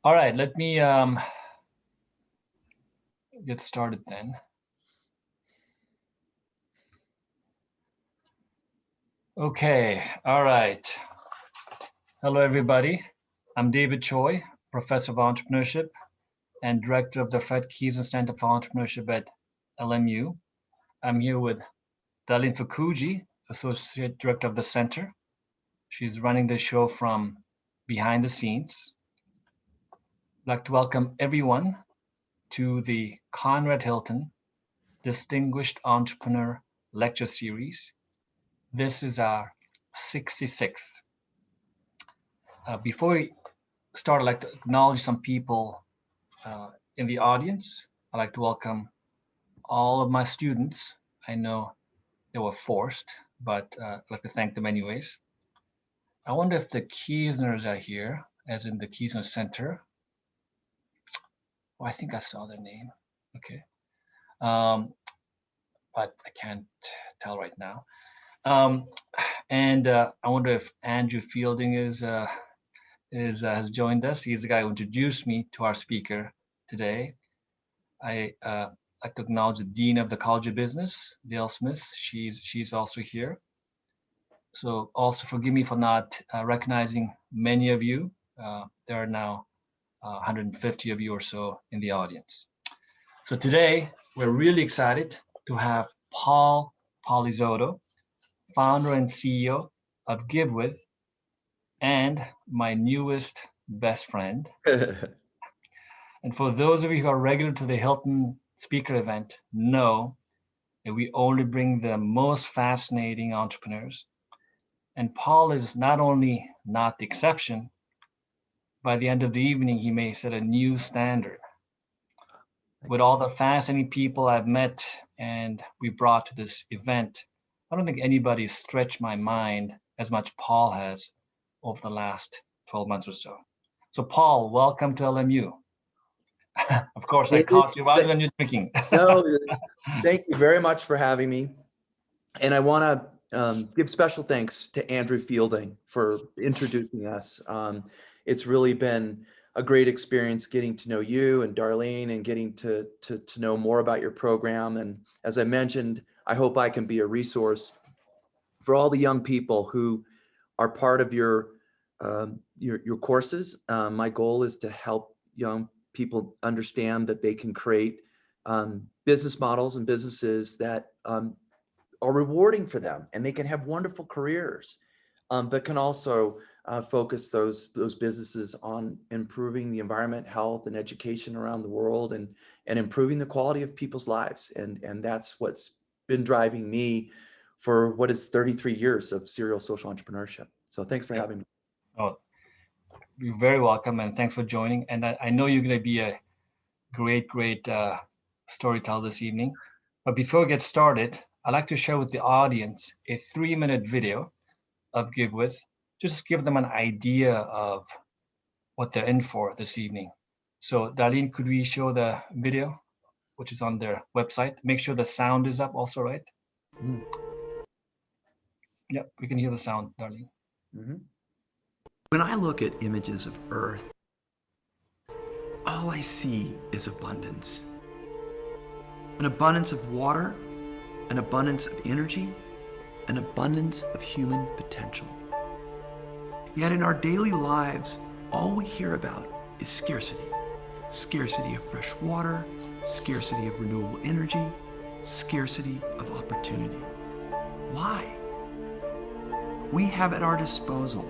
All right, let me get started then. Okay, all right. Hello, everybody. I'm David Choi, Professor of Entrepreneurship and Director of the Fred Keeson Center for Entrepreneurship at LMU. I'm here with Darlene Fukuji, Associate Director of the Center. She's running the show from behind the scenes. I'd like to welcome everyone to the Conrad Hilton Distinguished Entrepreneur Lecture Series. This is our 66th. Before we start, I'd like to acknowledge some people in the audience. I'd like to welcome all of my students. I know they were forced, but I'd like to thank them anyways. I wonder if the Keesners are here, as in the Keesner Center. Oh, I think I saw their name. Okay. But I can't tell right now. And I wonder if Andrew Fielding has joined us. He's the guy who introduced me to our speaker today. I like to acknowledge the Dean of the College of Business, Dale Smith. She's also here. So also forgive me for not recognizing many of you. There are now 150 of you or so in the audience. So today we're really excited to have Paul Polizzotto, founder and CEO of Givewith, and my newest best friend. And for those of you who are regular to the Hilton speaker event, know that we only bring the most fascinating entrepreneurs. And Paul is not only not the exception, by the end of the evening, he may set a new standard. With all the fascinating people I've met and we brought to this event, I don't think anybody's stretched my mind as much Paul has over the last 12 months or so. So Paul, welcome to LMU. Of course, I caught you while you're drinking. No, thank you very much for having me. And I want to give special thanks to Andrew Fielding for introducing us. It's really been a great experience getting to know you and Darlene and getting to know more about your program. And as I mentioned, I hope I can be a resource for all the young people who are part of your courses. My goal is to help young people understand that they can create business models and businesses that are rewarding for them, and they can have wonderful careers, but can also focus those businesses on improving the environment, health, and education around the world, and improving the quality of people's lives. And that's what's been driving me for what is 33 years of serial social entrepreneurship. So thanks for having me. Oh, you're very welcome, and thanks for joining. And I know you're going to be a great storyteller this evening. But before we get started, I'd like to share with the audience a 3-minute video of Givewith, just to give them an idea of what they're in for this evening. So Darlene, could we show the video, which is on their website? Make sure the sound is up also, right? Mm-hmm. Yep, we can hear the sound, Darlene. Mm-hmm. When I look at images of Earth, all I see is abundance. An abundance of water, an abundance of energy, an abundance of human potential. Yet in our daily lives, all we hear about is scarcity. Scarcity of fresh water, scarcity of renewable energy, scarcity of opportunity. Why? We have at our disposal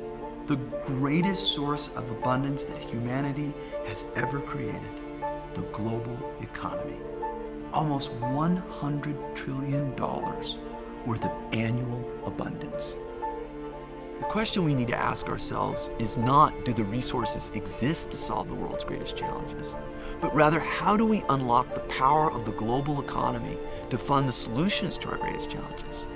the greatest source of abundance that humanity has ever created, the global economy. Almost $100 trillion worth of annual abundance. The question we need to ask ourselves is not, do the resources exist to solve the world's greatest challenges, but rather, how do we unlock the power of the global economy to fund the solutions to our greatest challenges?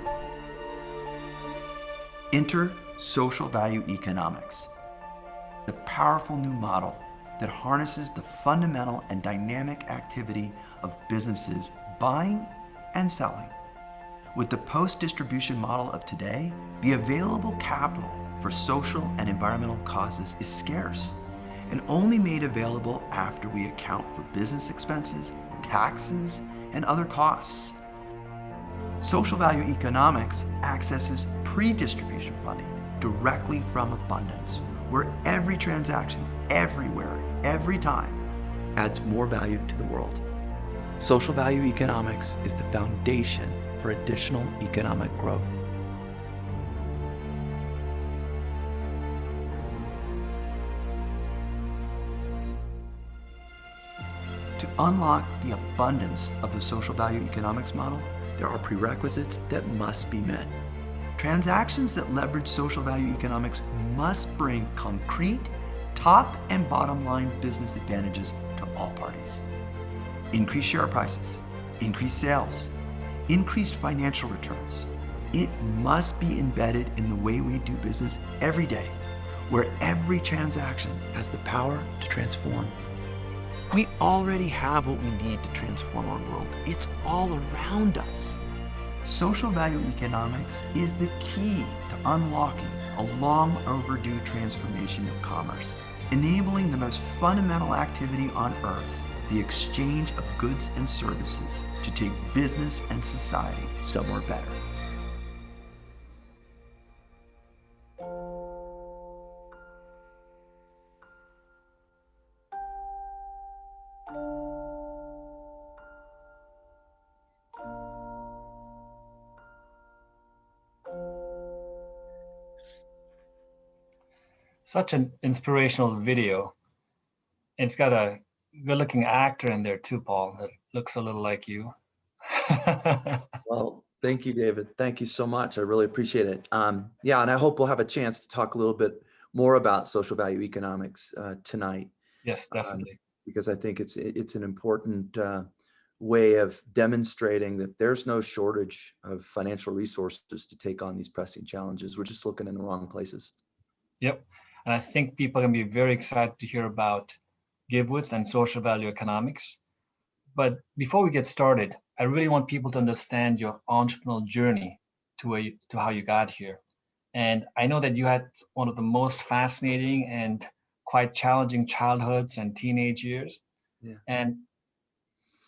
Enter social value economics, a powerful new model that harnesses the fundamental and dynamic activity of businesses buying and selling. With the post-distribution model of today, the available capital for social and environmental causes is scarce, and only made available after we account for business expenses, taxes, and other costs. Social value economics accesses pre-distribution funding directly from abundance, where every transaction, everywhere, every time, adds more value to the world. Social value economics is the foundation for additional economic growth. To unlock the abundance of the social value economics model, there are prerequisites that must be met. Transactions that leverage social value economics must bring concrete, top and bottom line business advantages to all parties. Increased share prices, increased sales, increased financial returns. It must be embedded in the way we do business every day, where every transaction has the power to transform. We already have what we need to transform our world. It's all around us. Social value economics is the key to unlocking a long overdue transformation of commerce, enabling the most fundamental activity on earth, the exchange of goods and services, to take business and society somewhere better. Such an inspirational video. It's got a good-looking actor in there too, Paul, that looks a little like you. Well, thank you, David. Thank you so much. I really appreciate it. Yeah, and I hope we'll have a chance to talk a little bit more about social value economics tonight, Yes, definitely. because I think it's an important way of demonstrating that there's no shortage of financial resources to take on these pressing challenges. We're just looking in the wrong places. Yep. And I think people can be very excited to hear about Givewith and social value economics. But before we get started, I really want people to understand your entrepreneurial journey to how you got here. And I know that you had one of the most fascinating and quite challenging childhoods and teenage years, Yeah. and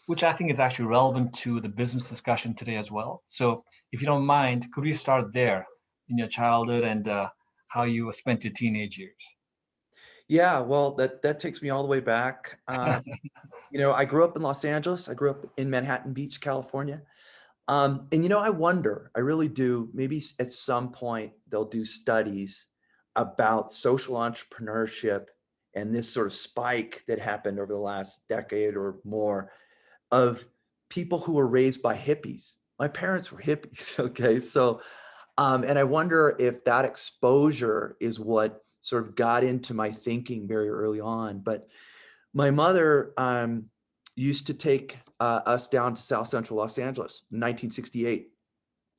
which I think is actually relevant to the business discussion today as well. So if you don't mind, could we start there in your childhood and how you spent your teenage years? Yeah, well, that takes me all the way back. I grew up in Los Angeles. I grew up in Manhattan Beach, California. And I wonder, I really do, maybe at some point they'll do studies about social entrepreneurship and this sort of spike that happened over the last decade or more of people who were raised by hippies. My parents were hippies, okay? So, and I wonder if that exposure is what sort of got into my thinking very early on. But my mother used to take us down to South Central Los Angeles in 1968.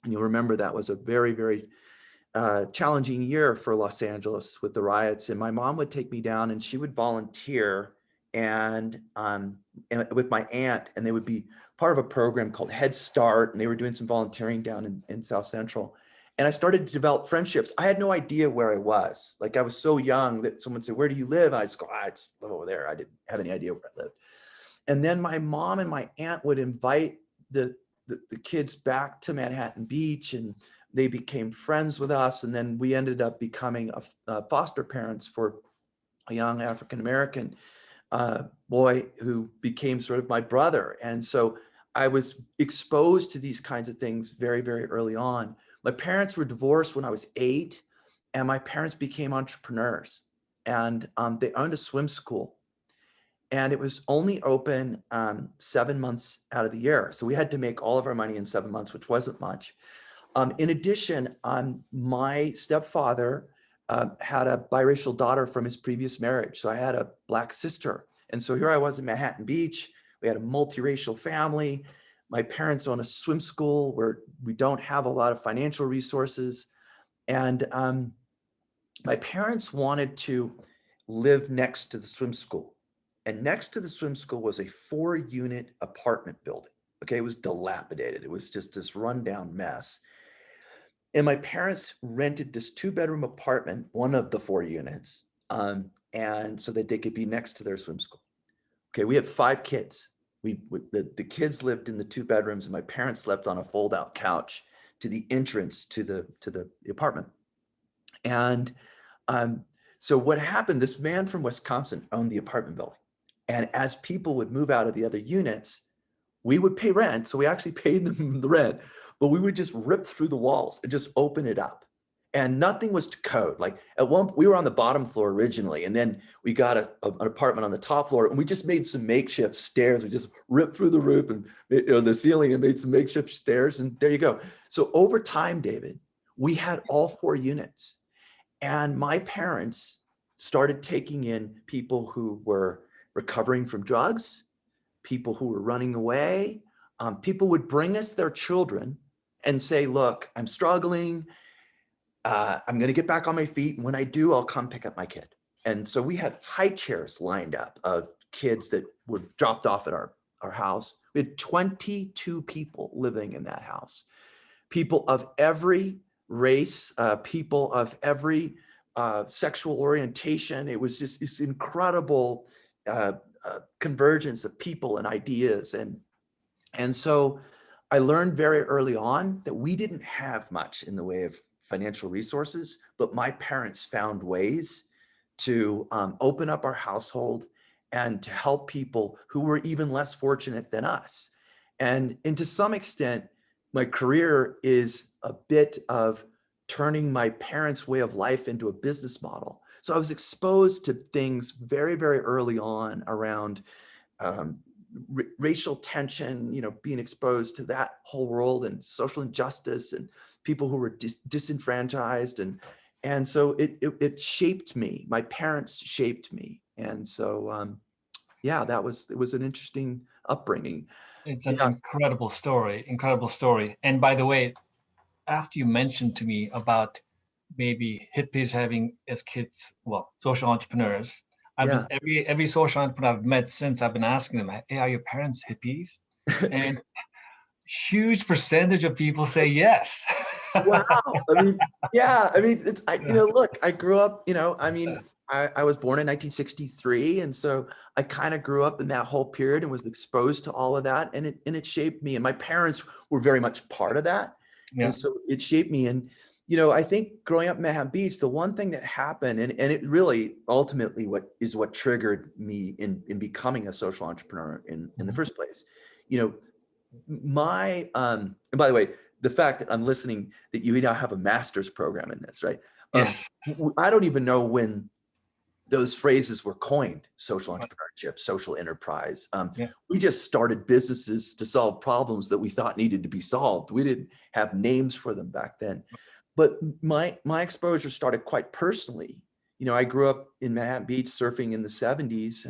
And you'll remember that was a very, very challenging year for Los Angeles with the riots. And my mom would take me down and she would volunteer and with my aunt, and they would be part of a program called Head Start. And they were doing some volunteering down in South Central. And I started to develop friendships. I had no idea where I was. Like, I was so young that someone said, "Where do you live?" And I just go, "I just live over there." I didn't have any idea where I lived. And then my mom and my aunt would invite the kids back to Manhattan Beach, and they became friends with us. And then we ended up becoming foster parents for a young African-American boy who became sort of my brother. And so I was exposed to these kinds of things very, very early on. My parents were divorced when I was 8, and my parents became entrepreneurs, and they owned a swim school, and it was only open 7 months out of the year. So we had to make all of our money in 7 months, which wasn't much. In addition, my stepfather had a biracial daughter from his previous marriage. So I had a Black sister. And so here I was in Manhattan Beach. We had a multiracial family. My parents own a swim school where we don't have a lot of financial resources. And my parents wanted to live next to the swim school. And next to the swim school was a 4-unit apartment building. Okay, it was dilapidated. It was just this rundown mess. And my parents rented this 2-bedroom apartment, one of the 4 units, and so that they could be next to their swim school. Okay, we had 5 kids. The kids lived in the 2 bedrooms, and my parents slept on a fold-out couch to the entrance to the apartment. And so what happened, this man from Wisconsin owned the apartment building. And as people would move out of the other units, we would pay rent. So we actually paid them the rent, but we would just rip through the walls and just open it up. And nothing was to code. Like we were on the bottom floor originally, and then we got an apartment on the top floor, and we just made some makeshift stairs. We just ripped through the roof and the ceiling and made some makeshift stairs, and there you go. So over time, David, we had all 4 units, and my parents started taking in people who were recovering from drugs, people who were running away. People would bring us their children and say, look, I'm struggling. I'm going to get back on my feet. And when I do, I'll come pick up my kid. And so we had high chairs lined up of kids that were dropped off at our house. We had 22 people living in that house, people of every race, people of every sexual orientation. It was just this incredible convergence of people and ideas. And so I learned very early on that we didn't have much in the way of financial resources, but my parents found ways to open up our household and to help people who were even less fortunate than us. And to some extent, my career is a bit of turning my parents' way of life into a business model. So I was exposed to things very, very early on around racial tension, being exposed to that whole world, and social injustice and people who were disenfranchised. And so it shaped me. My parents shaped me. And so, it was an interesting upbringing. It's an incredible story. And by the way, after you mentioned to me about maybe hippies having as kids, social entrepreneurs, I've been every social entrepreneur I've met since, I've been asking them, hey, are your parents hippies? And huge percentage of people say yes. Wow. Look, I grew up, I was born in 1963. And so I kind of grew up in that whole period and was exposed to all of that. And it shaped me. And my parents were very much part of that. Yeah. And so it shaped me. And, I think growing up in Manhattan Beach, the one thing that happened, and it really ultimately what triggered me in becoming a social entrepreneur in the first place, and by the way, the fact that I'm listening, that you now have a master's program in this, right? Yes. I don't even know when those phrases were coined: social entrepreneurship, social enterprise. We just started businesses to solve problems that we thought needed to be solved. We didn't have names for them back then. But my exposure started quite personally. I grew up in Manhattan Beach surfing in the 70s,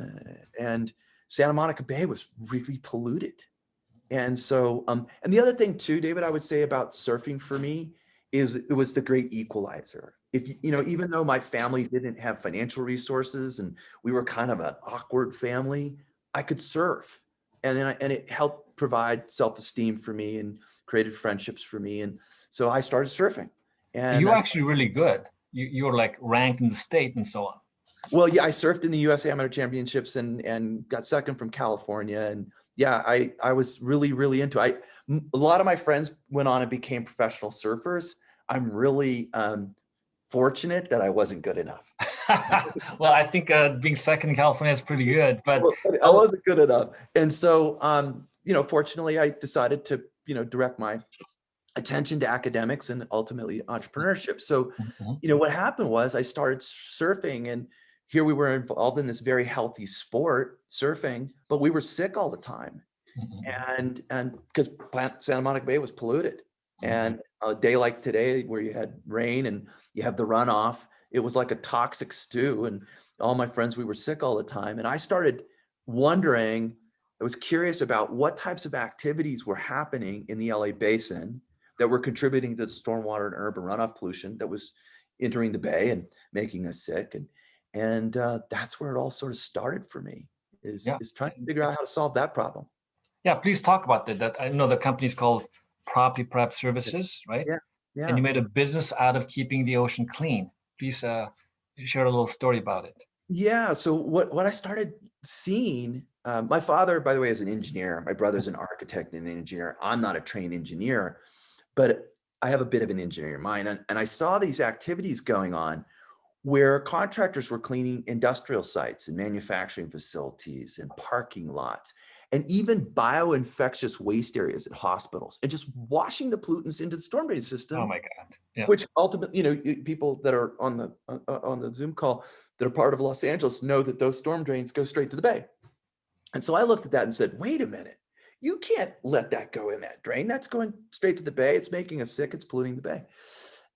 and Santa Monica Bay was really polluted. And so, and the other thing too, David, I would say about surfing for me is it was the great equalizer. If even though my family didn't have financial resources and we were kind of an awkward family, I could surf, and it helped provide self-esteem for me and created friendships for me. And so I started surfing. And you're actually really good. You're like ranked in the state and so on. Well, yeah, I surfed in the U.S. Amateur Championships and got second from California. And yeah, I was really, really into it. A lot of my friends went on and became professional surfers. I'm really fortunate that I wasn't good enough. Well, I think being second in California is pretty good, but I wasn't good enough. And so, fortunately, I decided to, direct my attention to academics and ultimately entrepreneurship. So, what happened was I started surfing, and here we were involved in this very healthy sport, surfing, but we were sick all the time. And because Santa Monica Bay was polluted. And a day like today, where you had rain and you have the runoff, it was like a toxic stew. And all my friends, we were sick all the time. And I started wondering, I was curious about what types of activities were happening in the LA basin that were contributing to the stormwater and urban runoff pollution that was entering the bay and making us sick. And that's where it all sort of started for me, is trying to figure out how to solve that problem. Yeah, please talk about that. I know the company's called Property Prep Services, right? Yeah. And you made a business out of keeping the ocean clean. Please share a little story about it. Yeah. So what I started seeing, my father, by the way, is an engineer. My brother's an architect and an engineer. I'm not a trained engineer, but I have a bit of an engineering mind. And I saw these activities going on where contractors were cleaning industrial sites and manufacturing facilities and parking lots and even bioinfectious waste areas at hospitals and just washing the pollutants into the storm drain Oh system, my God. Yeah. which ultimately, people that are on the Zoom call that are part of Los Angeles know that those storm drains go straight to the bay. And so I looked at that and said, wait a minute, you can't let that go in that drain. That's going straight to the bay. It's making us sick. It's polluting the bay.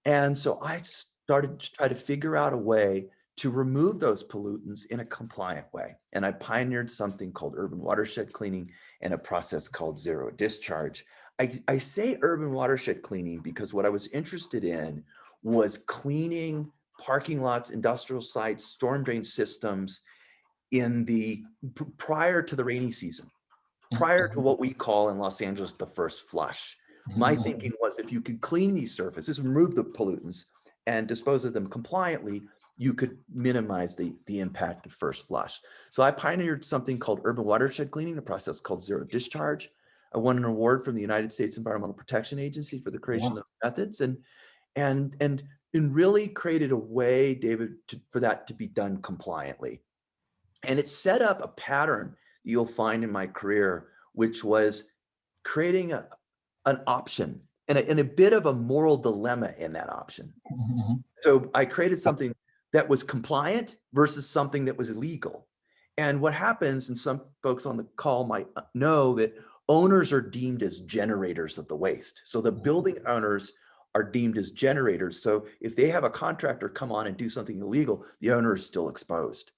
And so I started to try to figure out a way to remove those pollutants in a compliant way. And I pioneered something called urban watershed cleaning and a process called zero discharge. I say urban watershed cleaning because what I was interested in was cleaning parking lots, industrial sites, storm drain systems in the prior to the rainy season, prior to what we call in Los Angeles the first flush. My thinking was if you could clean these surfaces, remove the pollutants, and dispose of them compliantly, you could minimize the impact of first flush. So I pioneered something called urban watershed cleaning, a process called zero discharge. I won an award from the United States Environmental Protection Agency for the creation Yeah. of those methods, and really created a way, David, for that to be done compliantly. And it set up a pattern you'll find in my career, which was creating an option and a bit of a moral dilemma in that option. Mhm. So I created something that was compliant versus something that was illegal. And what happens, and some folks on the call might know that owners are deemed as generators of the waste. So the building owners are deemed as generators. So if they have a contractor come on and do something illegal, the owner is still exposed.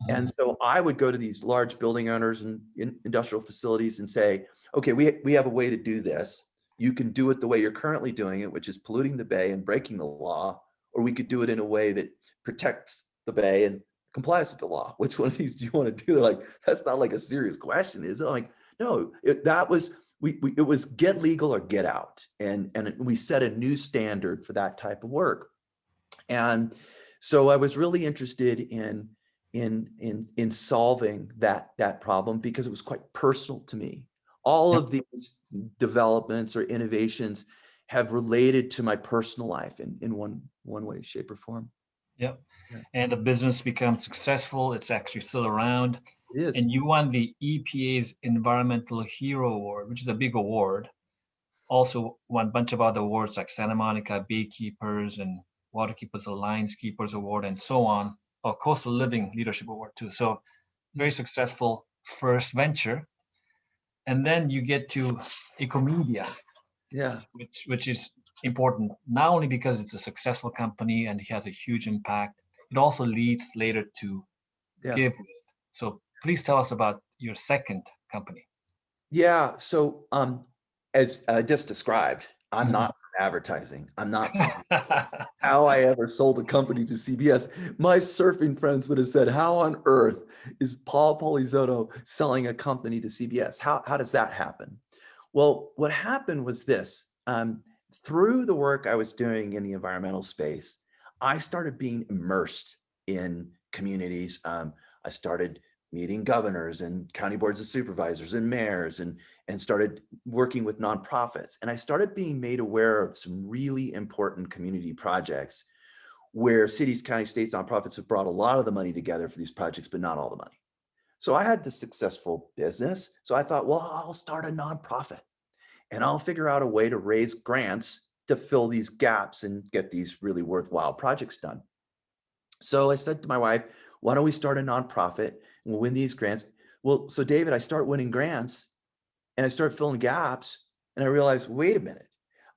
And so I would go to these large building owners and industrial facilities and say, okay, we have a way to do this. You can do it the way you're currently doing it, which is polluting the bay and breaking the law, or we could do it in a way that protects the bay and complies with the law. Which one of these do you want to do? They're like, that's not like a serious question, is it? I'm like, no, it was get legal or get out. And we set a new standard for that type of work. And so I was really interested in solving that problem because it was quite personal to me. All Yep. of these developments or innovations have related to my personal life in one way, shape, or form. Yep. Yeah, And the business becomes successful. It's actually still around. it is. And you won the EPA's Environmental Hero Award, which is a big award. Also won a bunch of other awards like Santa Monica Baykeepers and Waterkeepers Alliance Keepers Award and so on. Oh, Coastal Living Leadership Award too. So very successful first venture. And then you get to Ecomedia, Yeah, which is important not only because it's a successful company and it has a huge impact, it also leads later to yeah. Givewith. So please tell us about your second company. Yeah. So as I just described, I'm Mhm. not from advertising. I'm not from how I ever sold a company to CBS. My surfing friends would have said, how on earth is Paul Polizzotto selling a company to CBS? How does that happen? Well, what happened was this. Through the work I was doing in the environmental space, I started being immersed in communities. I started meeting governors and county boards of supervisors and mayors and started working with nonprofits. And I started being made aware of some really important community projects where cities, counties, states, nonprofits have brought a lot of the money together for these projects, but not all the money. So I had this successful business. So I thought, well, I'll start a nonprofit and I'll figure out a way to raise grants to fill these gaps and get these really worthwhile projects done. So I said to my wife, why don't we start a nonprofit and we'll win these grants? Well, so David, I start winning grants and I start filling gaps and I realized, wait a minute,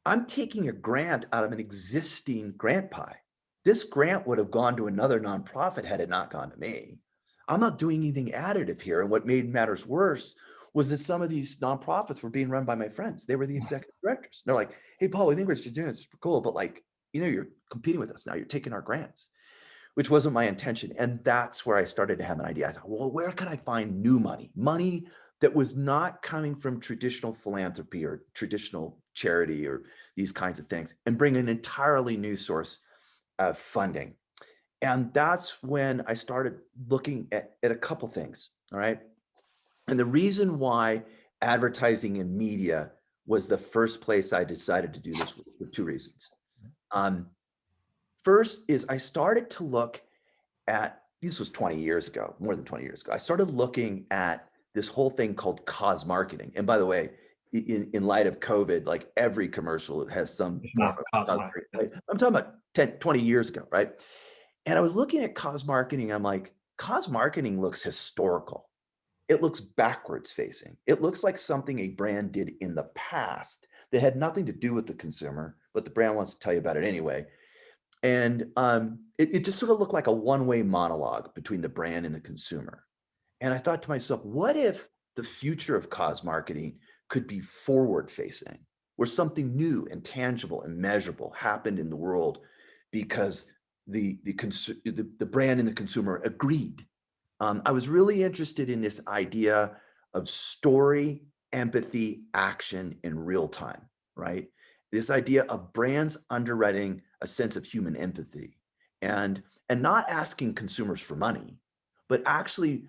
I'm taking a grant out of an existing grant pie. This grant would have gone to another nonprofit had it not gone to me. I'm not doing anything additive here. And what made matters worse was that some of these nonprofits were being run by my friends. They were the executive directors. They're like, hey, Paul, we think what you're doing is super cool, but like, you're competing with us now. You're taking our grants, which wasn't my intention. And that's where I started to have an idea. I thought, well, where can I find new money? Money that was not coming from traditional philanthropy or traditional charity or these kinds of things, and bring an entirely new source of funding. And that's when I started looking at a couple things. All right. And the reason why advertising and media was the first place I decided to do this for two reasons. Um, First is I started to look at, this was 20 years ago, more than 20 years ago. I started looking at this whole thing called cause marketing. And by the way, in light of COVID, like every commercial has some form of cause marketing, right? I'm talking about 10, 20 years ago, right? And I was looking at cause marketing. I'm like, cause marketing looks historical. It looks backwards facing. It looks like something a brand did in the past that had nothing to do with the consumer, but the brand wants to tell you about it anyway. And it just sort of looked like a one-way monologue between the brand and the consumer. And I thought to myself, what if the future of cause marketing could be forward facing, where something new and tangible and measurable happened in the world because the brand and the consumer agreed. I was really interested in this idea of story, empathy, action in real time, right? This idea of brands underwriting a sense of human empathy and not asking consumers for money, but actually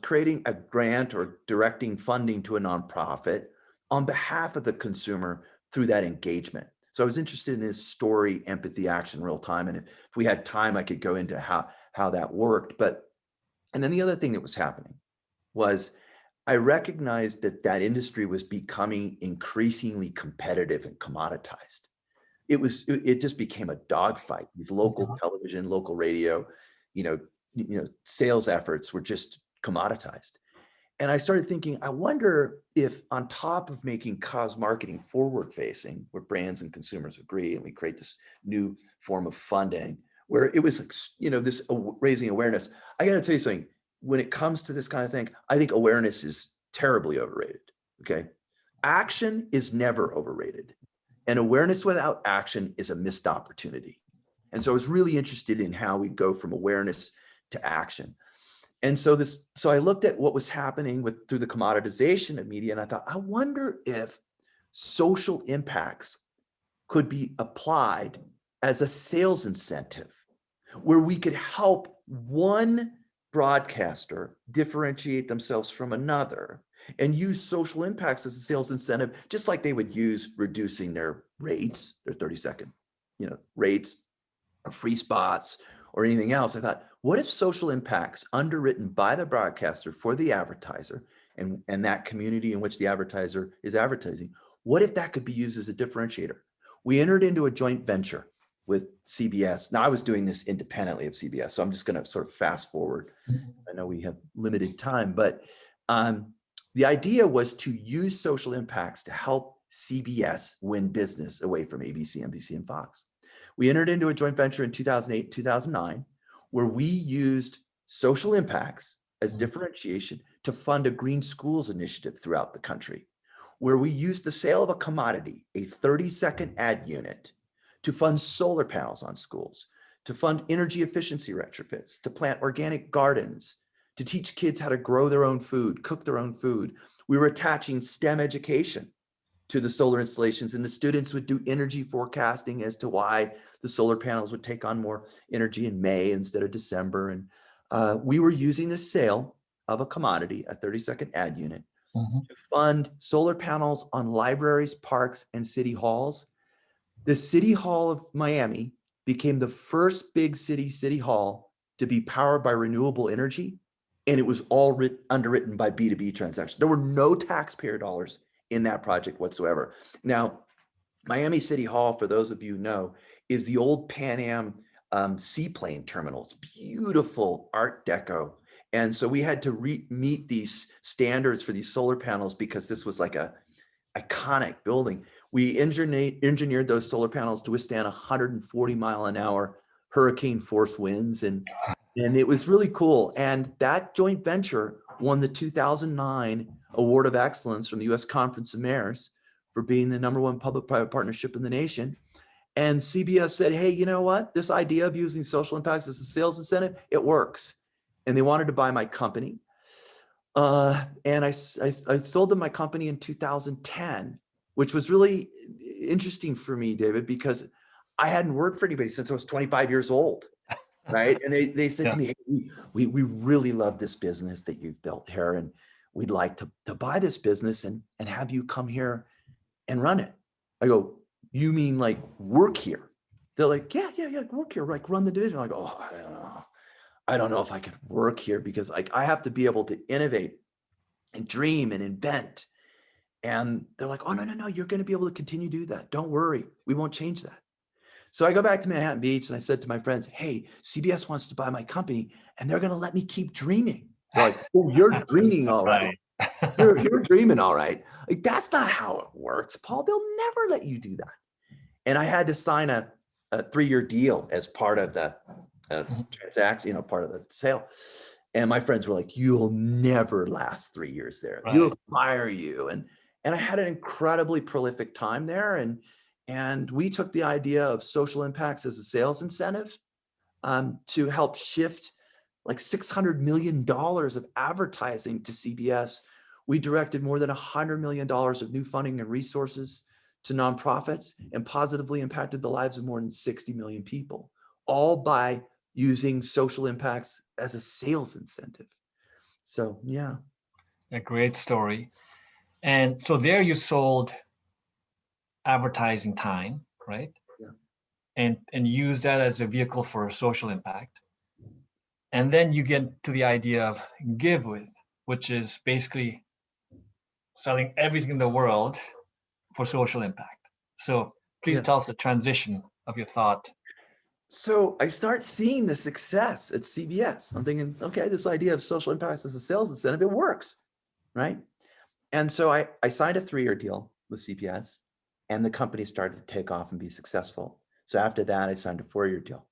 creating a grant or directing funding to a nonprofit on behalf of the consumer through that engagement. So I was interested in this story, empathy, action, real time. And if we had time, I could go into how that worked. And then the other thing that was happening was I recognized that industry was becoming increasingly competitive and commoditized. It just became a dogfight. These local television, local radio, sales efforts were just commoditized. And I started thinking, I wonder if on top of making cause marketing forward facing, where brands and consumers agree, and we create this new form of funding, where it was, this raising awareness. I got to tell you something, when it comes to this kind of thing, I think awareness is terribly overrated. Okay. Action is never overrated. And awareness without action is a missed opportunity. And so I was really interested in how we go from awareness to action. And so I looked at what was happening through the commoditization of media, and I thought, I wonder if social impacts could be applied as a sales incentive, where we could help one broadcaster differentiate themselves from another and use social impacts as a sales incentive, just like they would use reducing their rates, their 30-second, rates, or free spots, or anything else. I thought, what if social impacts underwritten by the broadcaster for the advertiser and that community in which the advertiser is advertising, what if that could be used as a differentiator? We entered into a joint venture with CBS. Now, I was doing this independently of CBS, so I'm just going to sort of fast forward. I know we have limited time, but the idea was to use social impacts to help CBS win business away from ABC, NBC, and Fox. We entered into a joint venture in 2008, 2009, where we used social impacts as differentiation to fund a green schools initiative throughout the country, where we used the sale of a commodity, a 30-second ad unit, to fund solar panels on schools, to fund energy efficiency retrofits, to plant organic gardens, to teach kids how to grow their own food, cook their own food. We were attaching STEM education to the solar installations, and the students would do energy forecasting as to why the solar panels would take on more energy in May instead of December. And we were using the sale of a commodity, a 30-second ad unit, to fund solar panels on libraries, parks, and city halls. The City Hall of Miami became the first big city hall to be powered by renewable energy, and it was all underwritten by B2B transactions. There were no taxpayer dollars in that project whatsoever. Now, Miami City Hall, for those of you who know, is the old Pan Am seaplane terminals, beautiful Art Deco. And so we had to meet these standards for these solar panels because this was like a iconic building. We engineered those solar panels to withstand 140-mile-an-hour hurricane force winds, and it was really cool. And that joint venture won the 2009 Award of Excellence from the U.S. Conference of Mayors for being the #1 public-private partnership in the nation. And CBS said, hey, you know what? This idea of using social impacts as a sales incentive, it works. And they wanted to buy my company. And I sold them my company in 2010, which was really interesting for me, David, because I hadn't worked for anybody since I was 25 years old. right? And they said to Yeah. me, hey, we really love this business that you've built here, and we'd like to buy this business and have you come here and run it. I go, you mean like work here? They're like, yeah, work here, like run the division. I go, oh, I don't know. I don't know if I could work here because like I have to be able to innovate and dream and invent. And they're like, oh, no, you're going to be able to continue to do that. Don't worry. We won't change that. So I go back to Manhattan Beach and I said to my friends, hey, CBS wants to buy my company and they're going to let me keep dreaming. They're like, oh, you're dreaming all right. You're dreaming all right. Like, that's not how it works, Paul. They'll never let you do that. And I had to sign a 3-year deal as part of the transaction, part of the sale. And my friends were like, you'll never last 3 years there. Right. You'll fire you. And I had an incredibly prolific time there. And we took the idea of social impacts as a sales incentive to help shift like $600 million of advertising to CBS. We directed more than $100 million of new funding and resources to nonprofits and positively impacted the lives of more than 60 million people, all by using social impacts as a sales incentive. So, yeah. A great story. And so there you sold advertising time, right? Yeah. And use that as a vehicle for social impact. And then you get to the idea of Givewith, which is basically selling everything in the world for social impact. So please tell us the transition of your thought. So I start seeing the success at CBS. I'm thinking, okay, this idea of social impacts as a sales incentive, it works, right? And so I signed a 3-year deal with CBS and the company started to take off and be successful. So after that, I signed a 4-year deal.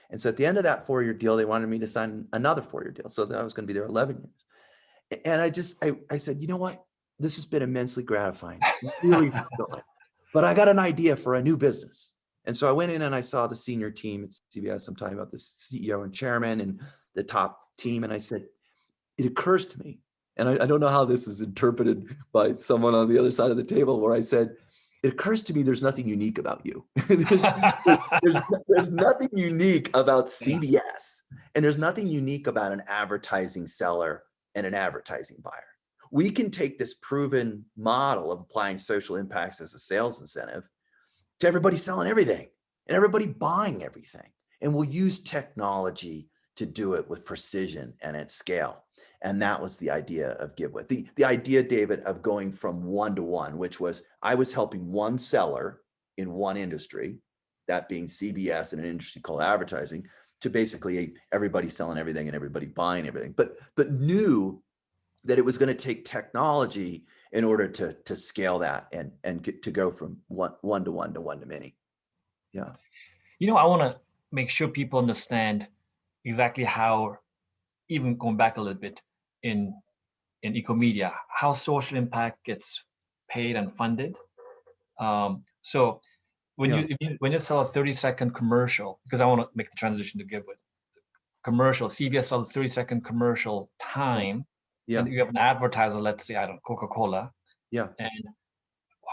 And so at the end of that 4-year deal, they wanted me to sign another 4-year deal. So that I was going to be there 11 years. And I said, you know what? This has been immensely gratifying, really fulfilling. But I got an idea for a new business. And so I went in and I saw the senior team at CBS. I'm talking about the CEO and chairman and the top team. And I said, it occurs to me, and I don't know how this is interpreted by someone on the other side of the table, where I said, it occurs to me there's nothing unique about you. there's nothing unique about CBS. And there's nothing unique about an advertising seller and an advertising buyer. We can take this proven model of applying social impacts as a sales incentive to everybody selling everything and everybody buying everything. And we'll use technology to do it with precision and at scale. And that was the idea of Givewith. The idea, David, of going from 1-to-1, which was I was helping one seller in one industry, that being CBS in an industry called advertising, to basically everybody selling everything and everybody buying everything, but knew that it was going to take technology in order to scale that and get to go from 1-to-1 to 1-to-many. Yeah. I want to make sure people understand exactly how, even going back a little bit in ecomedia, how social impact gets paid and funded. So when you sell a 30-second commercial, because I want to make the transition to Givewith, commercial, CBS sells a 30-second commercial time. Yeah. And you have an advertiser, let's say, I don't know, Coca-Cola. Yeah. And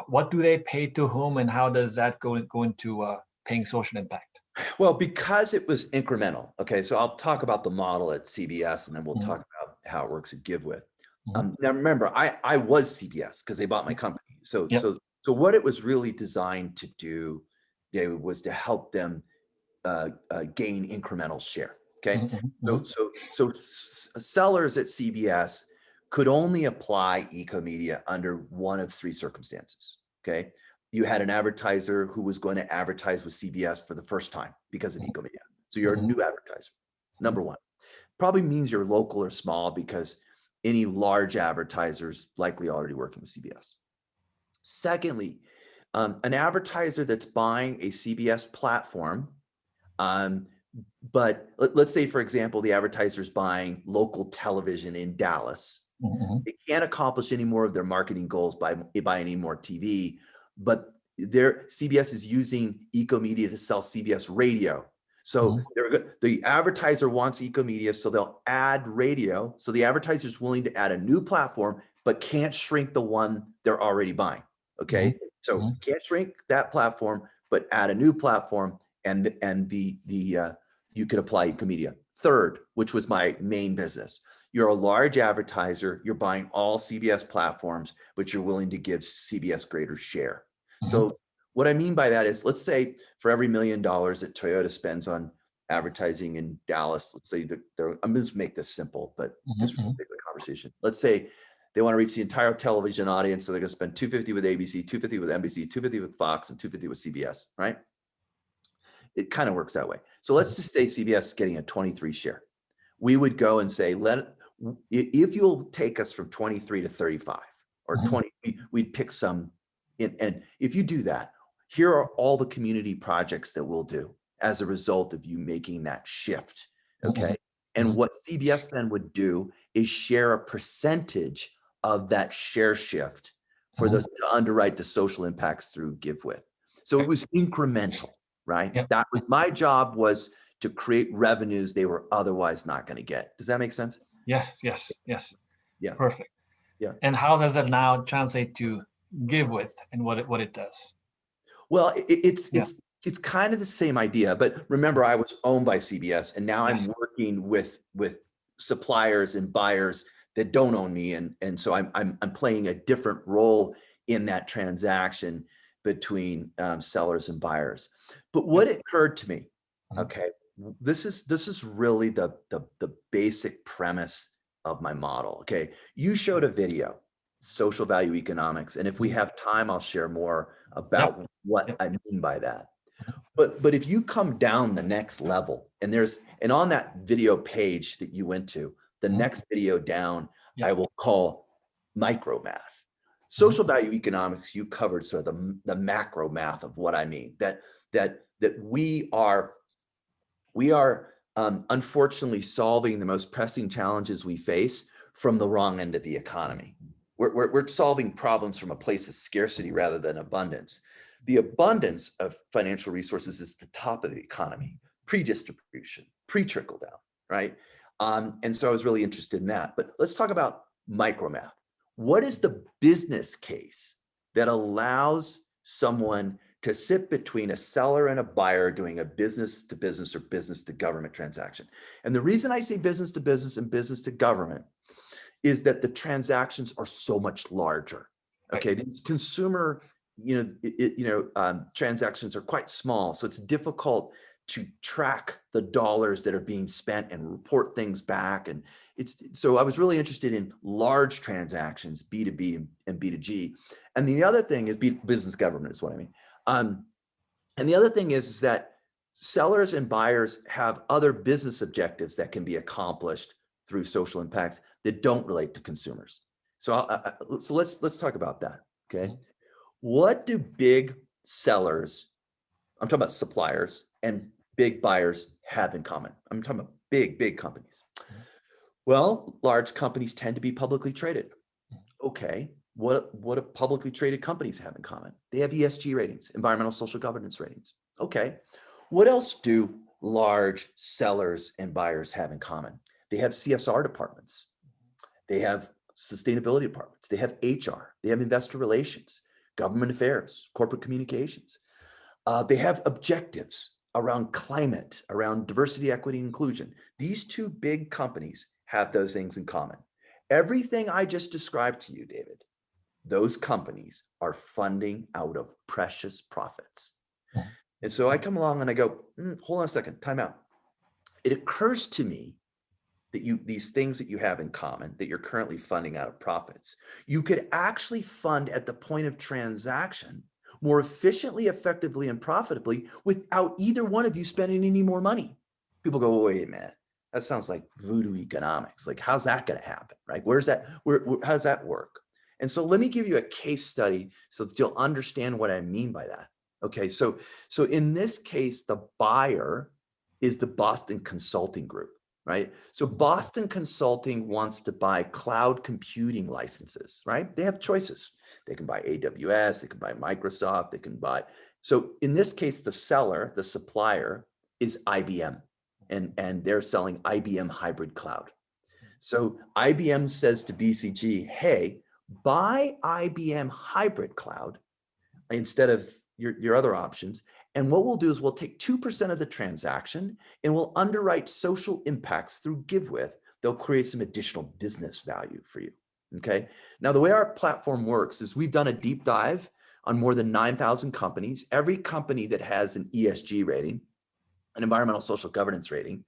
what do they pay to whom, and how does that go into paying social impact? Well, because it was incremental. Okay, so I'll talk about the model at CBS, and then we'll talk about how it works at Givewith. Now, remember, I was CBS because they bought my company. So what it was really designed to do, was to help them gain incremental share. Okay, so sellers at CBS could only apply ecomedia under one of 3 circumstances. Okay. You had an advertiser who was going to advertise with CBS for the first time because of ecomedia. So you're a new advertiser. Number one, probably means you're local or small because any large advertisers likely already working with CBS. Secondly, an advertiser that's buying a CBS platform, but let's say, for example, the advertiser's buying local television in Dallas. They can't accomplish any more of their marketing goals by any more TV, but CBS is using ecomedia to sell CBS radio. So the advertiser wants ecomedia, so they'll add radio. So the advertiser is willing to add a new platform, but can't shrink the one they're already buying. Okay, so can't shrink that platform, but add a new platform, and the you could apply Ecomedia. Third, which was my main business, you're a large advertiser, you're buying all CBS platforms, but you're willing to give CBS greater share. So what I mean by that is, let's say for every $1 million that Toyota spends on advertising in Dallas, let's say I'm going to make this simple, but just for the sake of the conversation, let's say they want to reach the entire television audience, so they're going to spend $250 with ABC, $250 with NBC, $250 with Fox, and $250 with CBS, right? It kind of works that way. So let's just say CBS is getting a 23 share. We would go and say, if you'll take us from 23 to 35 or 20, we'd pick some. And if you do that, here are all the community projects that we'll do as a result of you making that shift. Okay. And what CBS then would do is share a percentage of that share shift for those to underwrite the social impacts through Givewith. So it was incremental, right? Yep. That was my job, was to create revenues they were otherwise not going to get. Does that make sense? Yes. Yeah. Perfect. Yeah. And how does that now translate to Givewith and what it does? Well, it's kind of the same idea, but remember, I was owned by CBS, and now I'm working with suppliers and buyers that don't own me, and so I'm playing a different role in that transaction between sellers and buyers. But what occurred to me, okay, this is really the basic premise of my model. Okay, you showed a video, social value economics, and if we have time, I'll share more about what I mean by that. But if you come down the next level, and on that video page that you went to, the next video down, I will call micro math. Social value economics, you covered sort of the macro math of what I mean, that we are unfortunately solving the most pressing challenges we face from the wrong end of the economy. We're solving problems from a place of scarcity rather than abundance. The abundance of financial resources is the top of the economy, pre-distribution, pre-trickle down, right? And so I was really interested in that. But let's talk about micromath. What is the business case that allows someone to sit between a seller and a buyer doing a business to business or business to government transaction? And the reason I say business to business and business to government is that the transactions are so much larger. Okay, these consumer, transactions are quite small, so it's difficult to track the dollars that are being spent and report things back. And so I was really interested in large transactions, B2B and B2G. And the other thing is business government is what I mean. And the other thing is that sellers and buyers have other business objectives that can be accomplished through social impacts that don't relate to consumers. So let's talk about that. Okay, what do big sellers, I'm talking about suppliers, and big buyers have in common? I'm talking about big companies. Well, large companies tend to be publicly traded. Okay, what do publicly traded companies have in common? They have ESG ratings, environmental social governance ratings. Okay, what else do large sellers and buyers have in common? They have CSR departments. They have sustainability departments. They have HR. They have investor relations, government affairs, corporate communications. They have objectives around climate, around diversity, equity, and inclusion. These two big companies have those things in common. Everything I just described to you, David, those companies are funding out of precious profits. And so I come along and I go, hold on a second, time out. It occurs to me that these things that you have in common, that you're currently funding out of profits, you could actually fund at the point of transaction more efficiently, effectively, and profitably without either one of you spending any more money. People go, wait a minute, that sounds like voodoo economics. Like, how's that going to happen, right? How does that work? And so let me give you a case study so that you'll understand what I mean by that. Okay, so in this case, the buyer is the Boston Consulting Group, right? So Boston Consulting wants to buy cloud computing licenses, right? They have choices. They can buy AWS, they can buy Microsoft, they can buy. So in this case, the seller, the supplier is IBM, and they're selling IBM hybrid cloud. So IBM says to BCG, hey, buy IBM hybrid cloud instead of your other options, And what we'll do is we'll take 2% of the transaction and we'll underwrite social impacts through Givewith. They'll create some additional business value for you. Okay. Now, the way our platform works is we've done a deep dive on more than 9,000 companies. Every company that has an ESG rating, an environmental social governance rating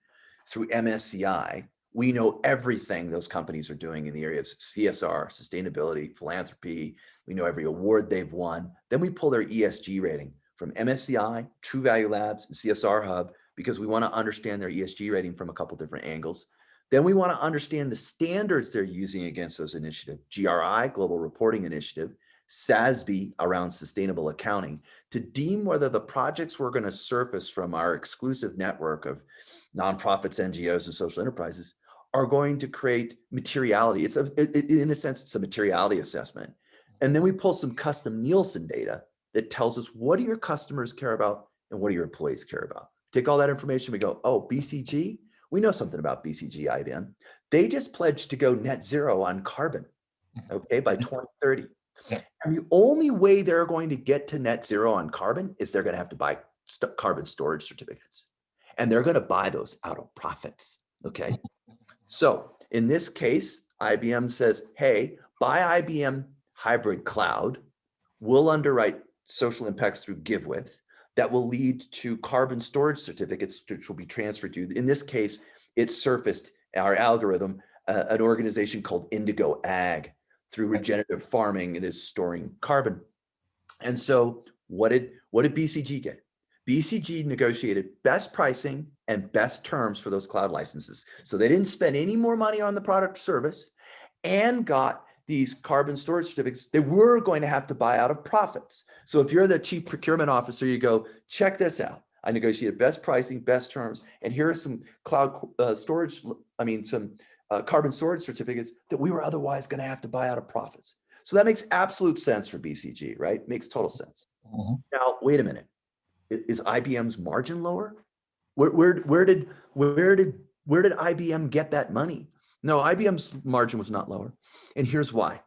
through MSCI, we know everything those companies are doing in the area of CSR, sustainability, philanthropy. We know every award they've won. Then we pull their ESG rating from MSCI, True Value Labs, and CSR Hub, because we want to understand their ESG rating from a couple different angles. Then we want to understand the standards they're using against those initiatives, GRI, Global Reporting Initiative, SASB around sustainable accounting, to deem whether the projects we're going to surface from our exclusive network of nonprofits, NGOs, and social enterprises are going to create materiality. In a sense, it's a materiality assessment. And then we pull some custom Nielsen data that tells us what do your customers care about and what do your employees care about. Take all that information, we go, oh, BCG, we know something about BCG, IBM. They just pledged to go net zero on carbon, okay, by 2030. Yeah. And the only way they're going to get to net zero on carbon is they're going to have to buy carbon storage certificates. And they're going to buy those out of profits, okay? So in this case, IBM says, hey, buy IBM hybrid cloud. We'll underwrite social impacts through Givewith. That will lead to carbon storage certificates, which will be transferred to, in this case, it surfaced our algorithm, an organization called Indigo Ag through regenerative farming, and is storing carbon. And so what did BCG get? BCG negotiated best pricing and best terms for those cloud licenses. So they didn't spend any more money on the product or service and got these carbon storage certificates they were going to have to buy out of profits. So if you're the chief procurement officer, you go, check this out. I negotiated best pricing, best terms, and here are some cloud storage, some carbon storage certificates that we were otherwise going to have to buy out of profits. So that makes absolute sense for BCG, right? Makes total sense. Mm-hmm. Now, wait a minute. Is IBM's margin lower? Where did IBM get that money? No, IBM's margin was not lower. And here's why.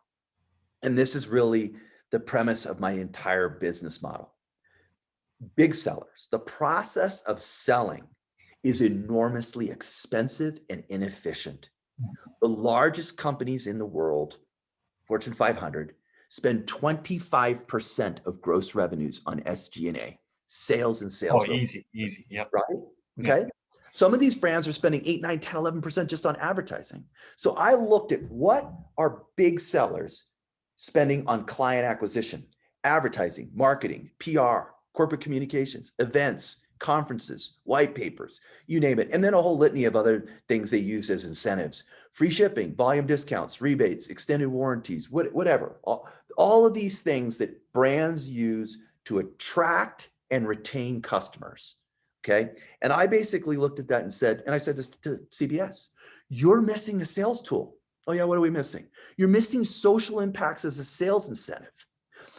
And this is really the premise of my entire business model. Big sellers, the process of selling is enormously expensive and inefficient. The largest companies in the world, Fortune 500, spend 25% of gross revenues on SG&A, sales and sales. Oh, easy, yep. Right? Okay. Yeah. Some of these brands are spending 8, 9, 10, 11% just on advertising. So I looked at what are big sellers spending on client acquisition, advertising, marketing, PR, corporate communications, events, conferences, white papers, you name it. And then a whole litany of other things they use as incentives, free shipping, volume discounts, rebates, extended warranties, whatever. All of these things that brands use to attract and retain customers. Okay. And I basically looked at that and said, and I said this to CBS, you're missing a sales tool. Oh yeah, what are we missing? You're missing social impacts as a sales incentive,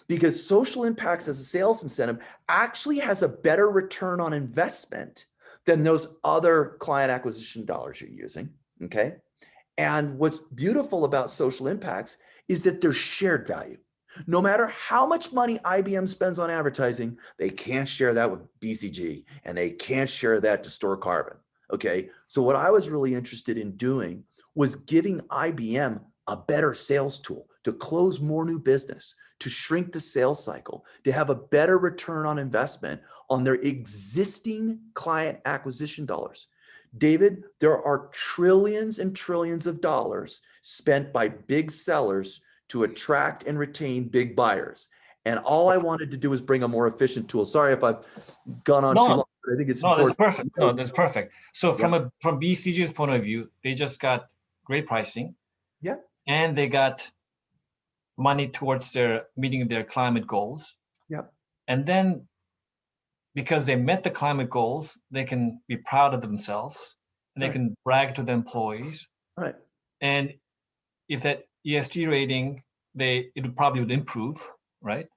because social impacts as a sales incentive actually has a better return on investment than those other client acquisition dollars you're using. Okay. And what's beautiful about social impacts is that there's shared value. No matter how much money IBM spends on advertising, they can't share that with BCG, and they can't share that to store carbon. Okay. So what I was really interested in doing was giving IBM a better sales tool to close more new business, to shrink the sales cycle, to have a better return on investment on their existing client acquisition dollars. David, there are trillions and trillions of dollars spent by big sellers to attract and retain big buyers. And all I wanted to do was bring a more efficient tool. Sorry if I've gone on too long, but I think it's important. That's perfect. No, that's perfect. So from BCG's point of view, they just got great pricing. Yeah. And they got money towards their meeting their climate goals. Yeah. And then because they met the climate goals, they can be proud of themselves and they can brag to the employees. Right. And if that ESG rating, it probably would improve, right?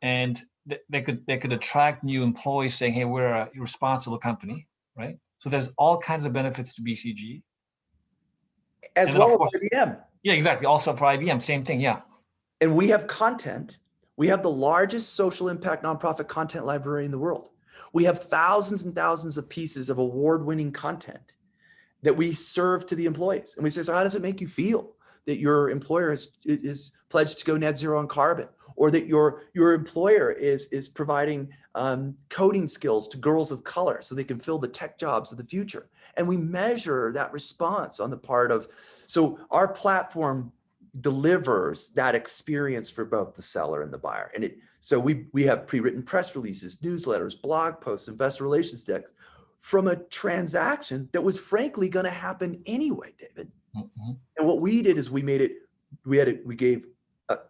And they could attract new employees saying, hey, we're a responsible company, right? So there's all kinds of benefits to BCG. As well as IBM. Yeah, exactly. Also for IBM, same thing, yeah. And we have content. We have the largest social impact nonprofit content library in the world. We have thousands and thousands of pieces of award-winning content that we serve to the employees. And we say, so how does it make you feel that your employer is pledged to go net zero on carbon, or that your employer is providing coding skills to girls of color so they can fill the tech jobs of the future? And we measure that response on the part of, so our platform delivers that experience for both the seller and the buyer. And so we have pre-written press releases, newsletters, blog posts, investor relations decks from a transaction that was frankly going to happen anyway, David. Mm-hmm. And what we did is we gave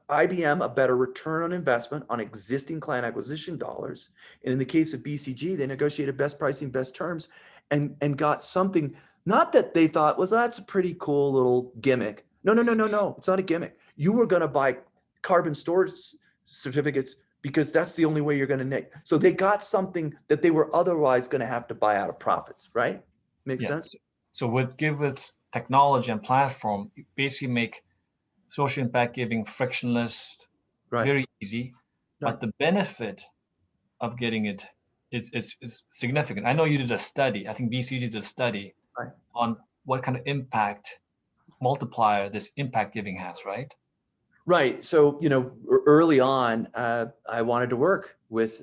IBM a better return on investment on existing client acquisition dollars. And in the case of BCG, they negotiated best pricing, best terms, and got something, not that they thought was, that's a pretty cool little gimmick. No, it's not a gimmick. You were going to buy carbon storage certificates because that's the only way you're going to make. So they got something that they were otherwise going to have to buy out of profits, right? Makes sense? So with Givewith's technology and platform, you basically make social impact giving frictionless, very easy, but the benefit of getting it is significant. I know you did a study. I think BCG did a study on what kind of impact multiplier this impact giving has, right? Right. So, early on, I wanted to work with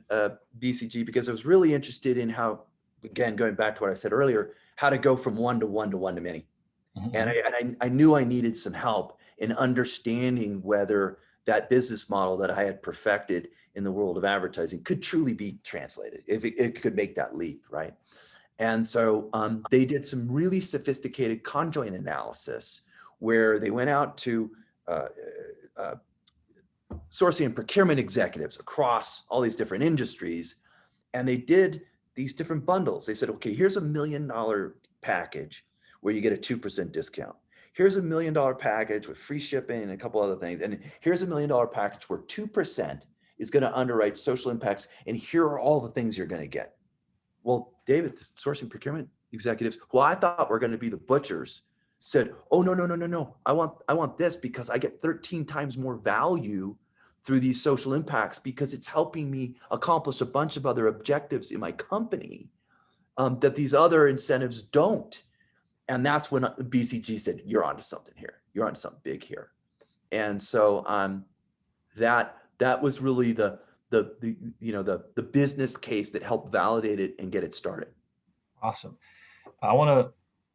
BCG because I was really interested in how, again, going back to what I said earlier, how to go from one to one to one to many. Mm-hmm. And I knew I needed some help in understanding whether that business model that I had perfected in the world of advertising could truly be translated, if it could make that leap, right? And so they did some really sophisticated conjoint analysis where they went out to sourcing and procurement executives across all these different industries, and they did these different bundles. They said, okay, here's $1 million package where you get a 2% discount. Here's $1 million package with free shipping and a couple other things. And here's $1 million package where 2% is going to underwrite social impacts. And here are all the things you're going to get. Well, David, the sourcing procurement executives, who I thought were going to be the butchers, said, oh, no. I want this because I get 13 times more value through these social impacts because it's helping me accomplish a bunch of other objectives in my company that these other incentives don't. And that's when BCG said, you're onto something here. You're onto something big here. And so that was really the business case that helped validate it and get it started. Awesome. I want to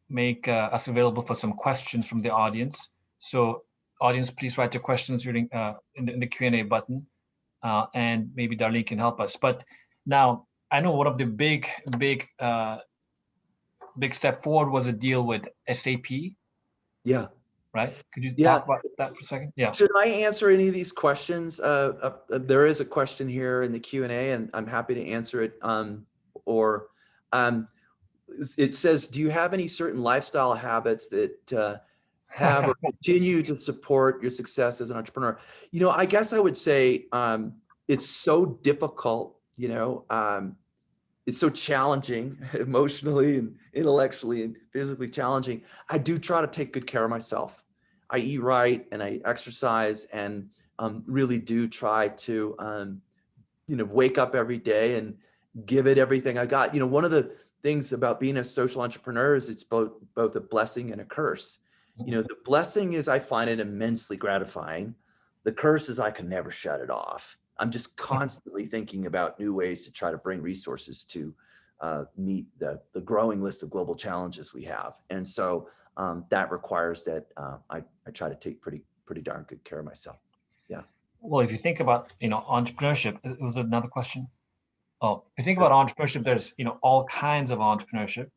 make us available for some questions from the audience. So audience, please write your questions during in the Q&A button, and maybe Darlene can help us. But now I know one of the big step forward was a deal with SAP. Yeah. Right. Could you talk about that for a second? Yeah. Should I answer any of these questions? There is a question here in the Q&A, and I'm happy to answer it. It says, do you have any certain lifestyle habits that have or continue to support your success as an entrepreneur? I guess I would say it's so difficult, it's so challenging emotionally and intellectually and physically challenging. I do try to take good care of myself. I eat right and I exercise and really do try to, wake up every day and give it everything I got. One of the things about being a social entrepreneur is it's both a blessing and a curse. The blessing is I find it immensely gratifying. The curse is I can never shut it off. I'm just constantly thinking about new ways to try to bring resources to meet the growing list of global challenges we have. And so that requires that I try to take pretty darn good care of myself. Yeah. Well, if you think about, entrepreneurship, was there another question? Oh, if you think about entrepreneurship, there's, all kinds of entrepreneurship,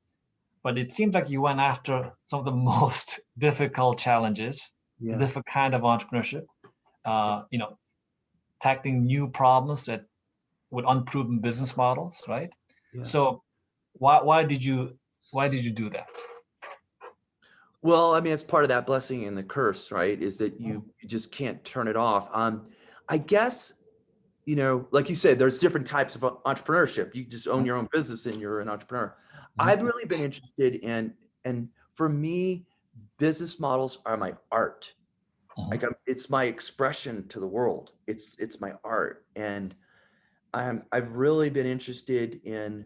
but it seems like you went after some of the most difficult challenges, different kind of entrepreneurship, tackling new problems that with unproven business models, right? Yeah. So why did you do that? Well, I mean, it's part of that blessing and the curse, right? Is that you just can't turn it off. I guess, like you said, there's different types of entrepreneurship. You just own your own business and you're an entrepreneur. Mm-hmm. I've really been interested in, and for me, business models are my art. Mm-hmm. Like it's my expression to the world. It's my art. And I've really been interested in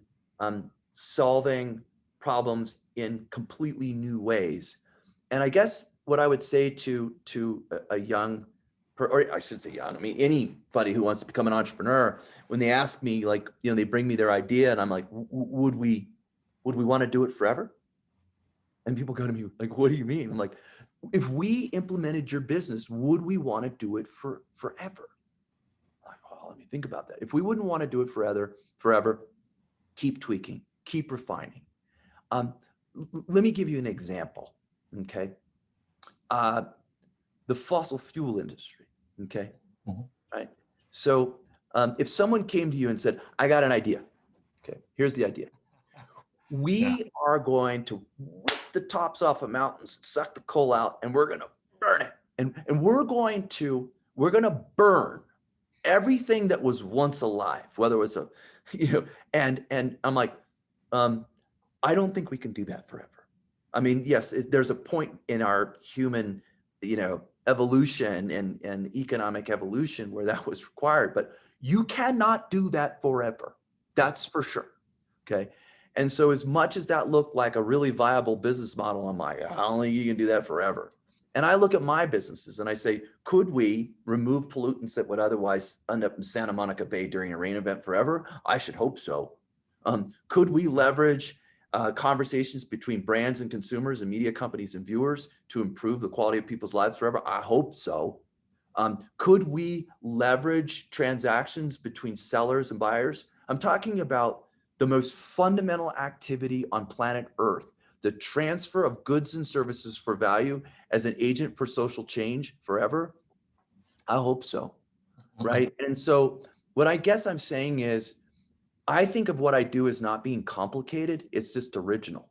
solving problems in completely new ways. And I guess what I would say to a young, or I should say young, I mean, anybody who wants to become an entrepreneur, when they ask me, like, they bring me their idea and I'm like, would we want to do it forever? And people go to me like, what do you mean? I'm like, if we implemented your business, would we want to do it forever? Like, oh, let me think about that. If we wouldn't want to do it forever, keep tweaking, keep refining. Let me give you an example. Okay. The fossil fuel industry. Okay. Mm-hmm. Right. So if someone came to you and said, I got an idea. Okay. Here's the idea. We are going to rip the tops off of mountains, suck the coal out, and we're going to burn it. And we're going to burn everything that was once alive, whether it was and I'm like, I don't think we can do that forever. I mean, yes, there's a point in our human, evolution and economic evolution where that was required, but you cannot do that forever. That's for sure. Okay. And so as much as that looked like a really viable business model, I'm like, I don't think you can do that forever. And I look at my businesses and I say, could we remove pollutants that would otherwise end up in Santa Monica Bay during a rain event forever? I should hope so. Could we leverage conversations between brands and consumers and media companies and viewers to improve the quality of people's lives forever? I hope so. Could we leverage transactions between sellers and buyers? I'm talking about the most fundamental activity on planet Earth, the transfer of goods and services for value as an agent for social change forever? I hope so, right? And so what I guess I'm saying is, I think of what I do as not being complicated, it's just original.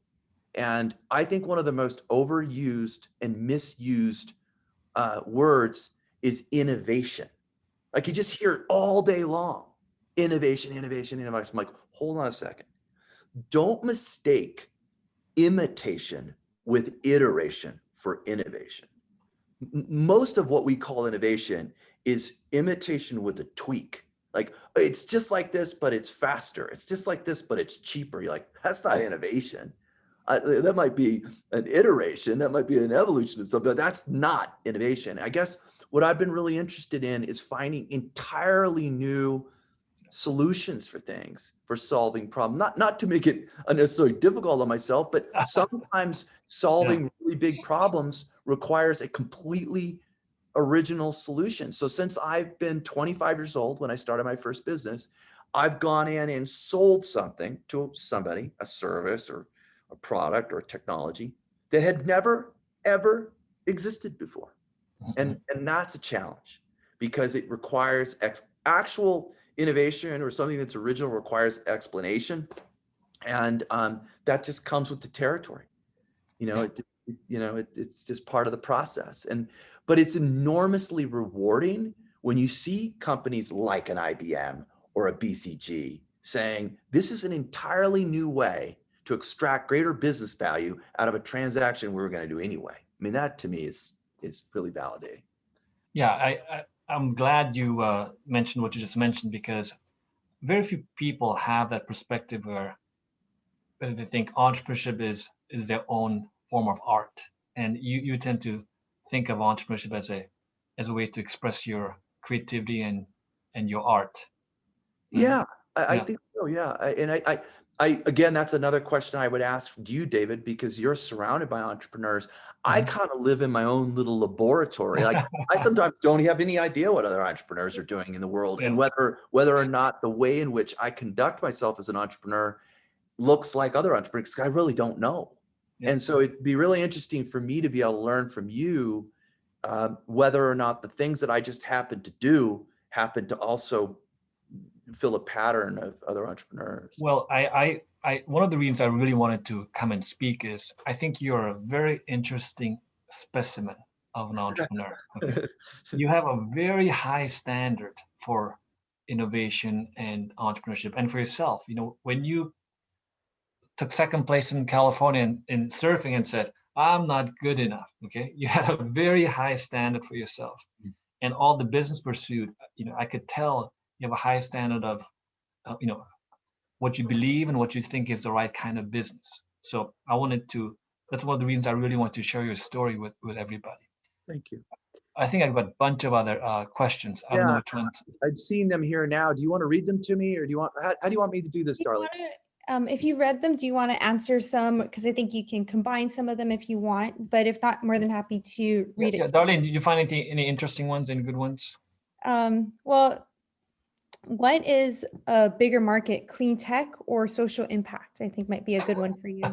And I think one of the most overused and misused words is innovation. Like you just hear it all day long. Innovation, innovation, innovation. I'm like, hold on a second. Don't mistake imitation with iteration for innovation. Most of what we call innovation is imitation with a tweak. Like, it's just like this, but it's faster. It's just like this, but it's cheaper. You're like, that's not innovation. That might be an iteration. That might be an evolution of something, but that's not innovation. I guess what I've been really interested in is finding entirely new solutions for things, for solving problems, not to make it unnecessarily difficult on myself, but sometimes solving really big problems requires a completely original solution. So since I've been 25 years old, when I started my first business, I've gone in and sold something to somebody, a service or a product or a technology that had never, ever existed before. And that's a challenge because it requires actual innovation, or something that's original requires explanation. And that just comes with the territory. It's just part of the process. But it's enormously rewarding when you see companies like an IBM or a BCG saying, this is an entirely new way to extract greater business value out of a transaction we were going to do anyway. I mean, that to me is really validating. Yeah, I'm glad you mentioned what you just mentioned, because very few people have that perspective where they think entrepreneurship is their own form of art, and you tend to think of entrepreneurship as a way to express your creativity and your art. Yeah, I think so. Yeah, I again, that's another question I would ask you, David, because you're surrounded by entrepreneurs. I kind of live in my own little laboratory. Like I sometimes don't have any idea what other entrepreneurs are doing in the world, and whether or not the way in which I conduct myself as an entrepreneur looks like other entrepreneurs. I really don't know. And so it'd be really interesting for me to be able to learn from you whether or not the things that I just happen to do happen to also fill a pattern of other entrepreneurs. Well, I one of the reasons I really wanted to come and speak is I think you're a very interesting specimen of an entrepreneur. Okay? You have a very high standard for innovation and entrepreneurship, and for yourself. When you took second place in California in surfing and said, I'm not good enough. Okay. You had a very high standard for yourself. And all the business pursuit, I could tell you have a high standard of what you believe and what you think is the right kind of business. So that's one of the reasons I really want to share your story with everybody. Thank you. I think I've got a bunch of other questions. I don't know Yeah. which ones. I've seen them here now. Do you want to read them to me, or how do you want me to do this, Darlene? If you read them, do you want to answer some? Because I think you can combine some of them if you want, but if not, more than happy to read Yeah, it. Darlene, did you find any interesting ones, any good ones? Well, what is a bigger market, clean tech or social impact? I think might be a good one for you.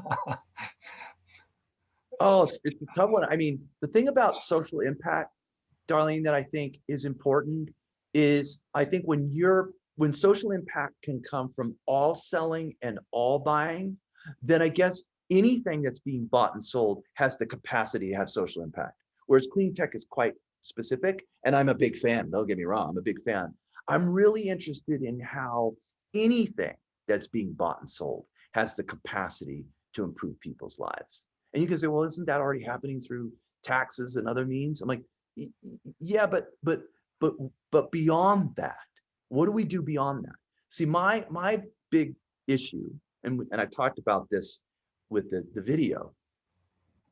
Oh, it's a tough one. I mean, the thing about social impact, Darlene, that I think is important is I think when social impact can come from all selling and all buying, then I guess anything that's being bought and sold has the capacity to have social impact. Whereas clean tech is quite specific, and I'm a big fan. Don't get me wrong, I'm a big fan. I'm really interested in how anything that's being bought and sold has the capacity to improve people's lives. And you can say, well, isn't that already happening through taxes and other means? I'm like, yeah, but beyond that, what do we do beyond that? See, my big issue, and I talked about this with the video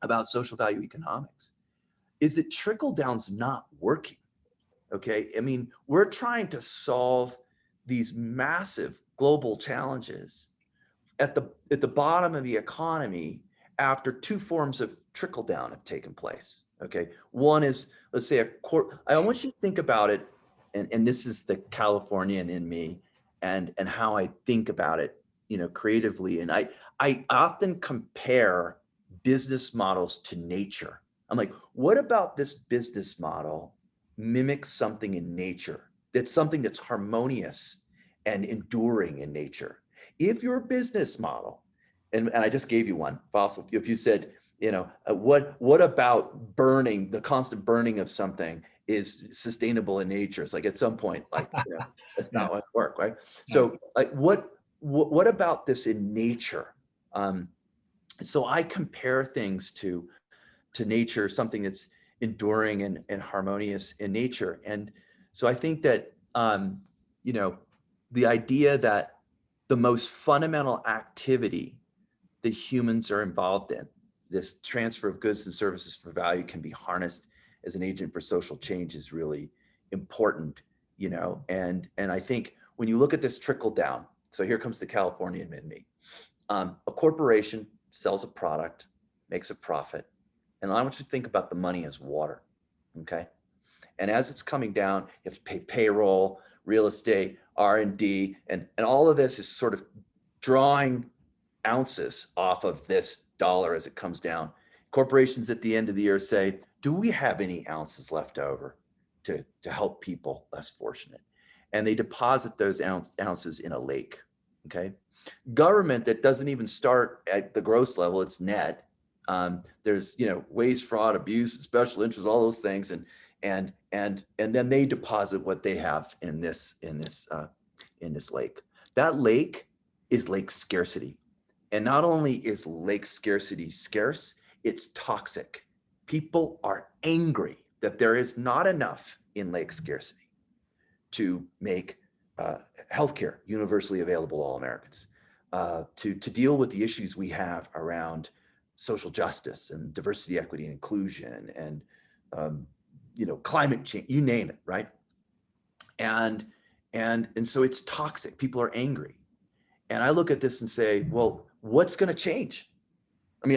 about social value economics, is that trickle down's not working. Okay, I mean, we're trying to solve these massive global challenges at the bottom of the economy after two forms of trickle down have taken place. Okay, one is, let's say I want you to think about it, and this is the Californian in me, and how I think about it, creatively. And I often compare business models to nature. I'm like, what about this business model mimics something in nature? That's something that's harmonious and enduring in nature. If your business model, and I just gave you one, fossil, if you said, what about burning, the constant burning of something is sustainable in nature? It's like at some point, like, that's not what work, right? So like, what about this in nature? So I compare things to nature, something that's enduring and harmonious in nature. And so I think that, the idea that the most fundamental activity that humans are involved in, this transfer of goods and services for value, can be harnessed as an agent for social change is really important, and I think when you look at this trickle down, so here comes the Californian in me. A corporation sells a product, makes a profit, and I want you to think about the money as water, okay? And as it's coming down, you have to pay payroll, real estate, R&D, and all of this is sort of drawing ounces off of this dollar as it comes down. Corporations at the end of the year say, do we have any ounces left over to help people less fortunate? And they deposit those ounces in a lake, okay? Government that doesn't even start at the gross level, it's net. There's, waste, fraud, abuse, special interest, all those things. And then they deposit what they have in this lake. That lake is lake scarcity. And not only is lake scarcity scarce, it's toxic. People are angry that there is not enough in lake scarcity to make healthcare universally available to all Americans, to deal with the issues we have around social justice and diversity, equity, and inclusion, and climate change, you name it, right? And so it's toxic. People are angry. And I look at this and say, well, what's going to change? I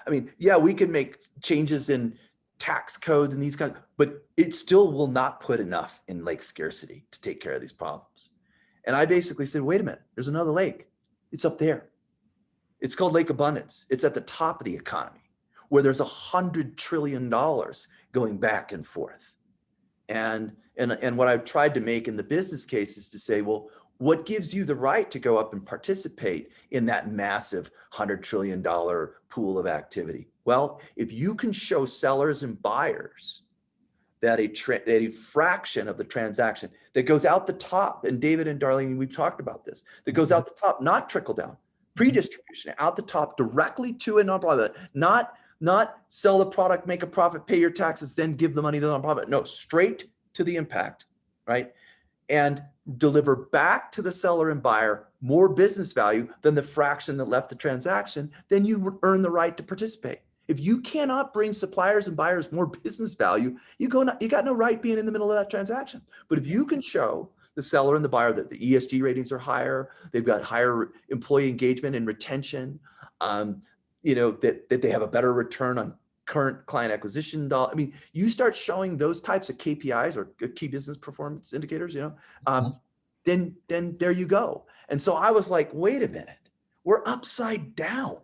mean, yeah, we can make changes in tax codes and these kinds, but it still will not put enough in lake scarcity to take care of these problems. And I basically said, wait a minute, there's another lake. It's up there. It's called Lake Abundance. It's at the top of the economy, where there's $100 trillion going back and forth. And what I've tried to make in the business case is to say, well, what gives you the right to go up and participate in that massive $100 trillion pool of activity? Well, if you can show sellers and buyers that a fraction of the transaction that goes out the top, and David and Darlene, we've talked about this, that goes out the top, not trickle down, pre-distribution, out the top directly to a nonprofit, not sell the product, make a profit, pay your taxes, then give the money to the nonprofit. No, straight to the impact, right? and deliver back to the seller and buyer more business value than the fraction that left the transaction, then you earn the right to participate. If you cannot bring suppliers and buyers more business value, you got no right being in the middle of that transaction. But if you can show the seller and the buyer that the ESG ratings are higher, they've got higher employee engagement and retention, that they have a better return on current client acquisition dollar. I mean, you start showing those types of KPIs or key business performance indicators, then there you go. And so I was like, wait a minute, we're upside down.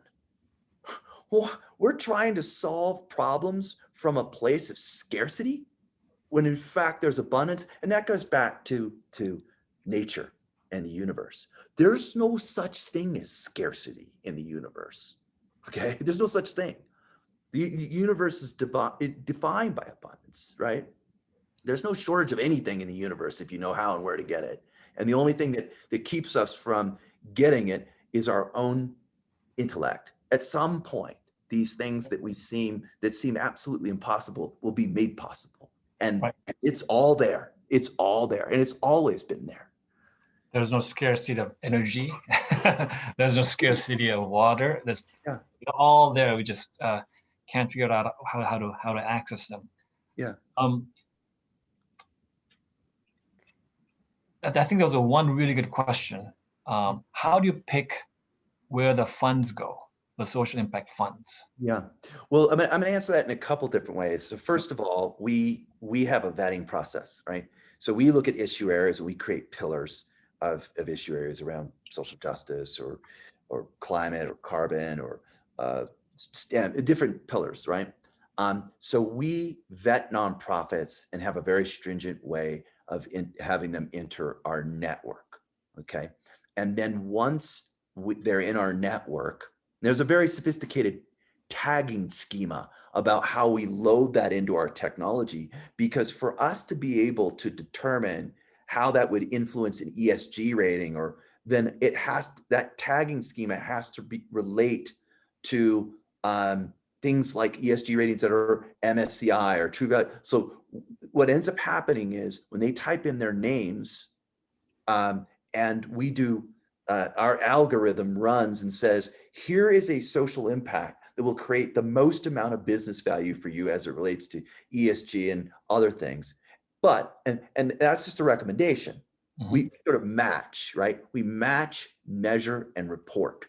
Well, we're trying to solve problems from a place of scarcity when in fact there's abundance. And that goes back to nature and the universe. There's no such thing as scarcity in the universe. Okay, there's no such thing. The universe is defined by abundance, right? There's no shortage of anything in the universe if you know how and where to get it. And the only thing that keeps us from getting it is our own intellect. At some point, these things that seem absolutely impossible will be made possible. And right. It's all there. It's all there. And it's always been there. There's no scarcity of energy. There's no scarcity of water. There's all there. We just can't figure out how to access them. Yeah. I think there was one really good question. How do you pick where the funds go, the social impact funds? Yeah. Well, I'm going to answer that in a couple different ways. So first of all, we have a vetting process, right? So we look at issue areas and we create pillars of issue areas around social justice or climate or carbon or different pillars, right? So we vet nonprofits and have a very stringent way of having them enter our network, okay? And then once they're in our network, there's a very sophisticated tagging schema about how we load that into our technology, because for us to be able to determine how that would influence an ESG rating, or then that tagging schema has to relate to things like ESG ratings that are MSCI or True Value. So what ends up happening is when they type in their names, and we do, our algorithm runs and says, here is a social impact that will create the most amount of business value for you as it relates to ESG and other things. But, and that's just a recommendation. Mm-hmm. We sort of match, right? We match, measure, and report.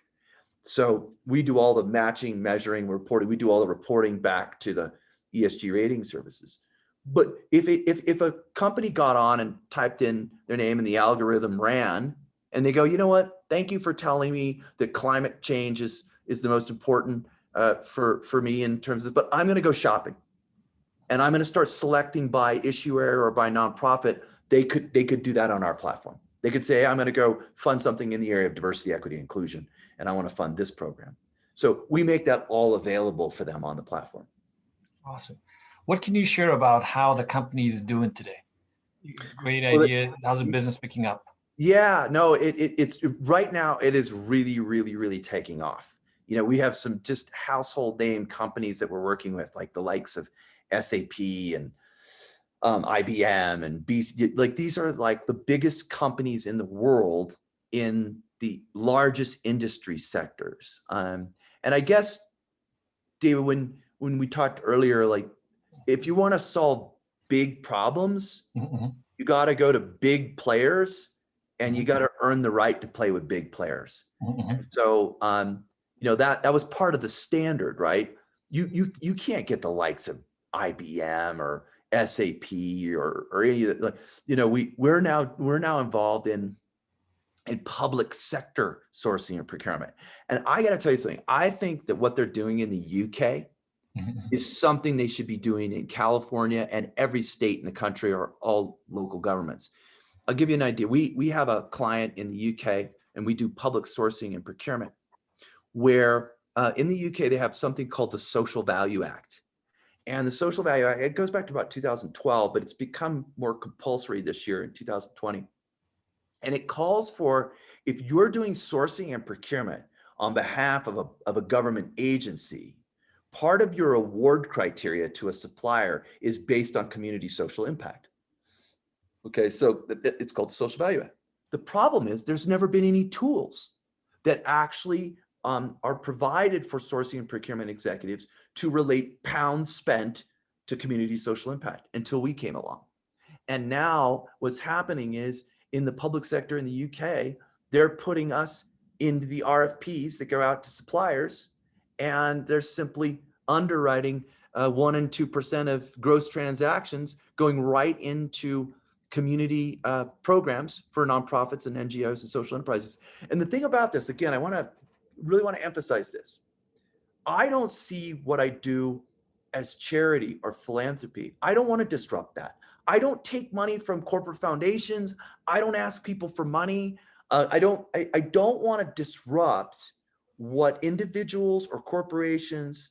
So we do all the matching, measuring, reporting. We do all the reporting back to the ESG rating services. But if a company got on and typed in their name and the algorithm ran, and they go, you know what? Thank you for telling me that climate change is the most important for me in terms of, but I'm going to go shopping, and I'm going to start selecting by issue area or by nonprofit. They could do that on our platform. They could say, I'm going to go fund something in the area of diversity, equity, inclusion, and I want to fund this program. So we make that all available for them on the platform. Awesome. What can you share about how the company is doing today? Great idea. How's the business picking up? Yeah, no, it's right now it is really, really, really taking off. You know, we have some just household name companies that we're working with, like the likes of SAP and IBM and BC. Like these are like the biggest companies in the world in the largest industry sectors. And I guess, David, when we talked earlier, like if you want to solve big problems, mm-hmm. you got to go to big players. And you got to earn the right to play with big players. Mm-hmm. So, that was part of the standard, right? You can't get the likes of IBM or SAP or any of that. We're now involved in public sector sourcing and procurement. And I got to tell you something. I think that what they're doing in the UK mm-hmm. is something they should be doing in California and every state in the country, or all local governments. I'll give you an idea. We have a client in the UK, and we do public sourcing and procurement, where in the UK, they have something called the Social Value Act. And the Social Value Act, it goes back to about 2012, but it's become more compulsory this year in 2020. And it calls for, if you're doing sourcing and procurement on behalf of a government agency, part of your award criteria to a supplier is based on community social impact. Okay, so it's called social value add. The problem is there's never been any tools that actually are provided for sourcing and procurement executives to relate pounds spent to community social impact until we came along. And now what's happening is in the public sector in the UK, they're putting us into the RFPs that go out to suppliers, and they're simply underwriting 1 and 2% of gross transactions going right into community programs for nonprofits and NGOs and social enterprises. And the thing about this, again, I really want to emphasize this. I don't see what I do as charity or philanthropy. I don't want to disrupt that. I don't take money from corporate foundations. I don't ask people for money. I don't want to disrupt what individuals or corporations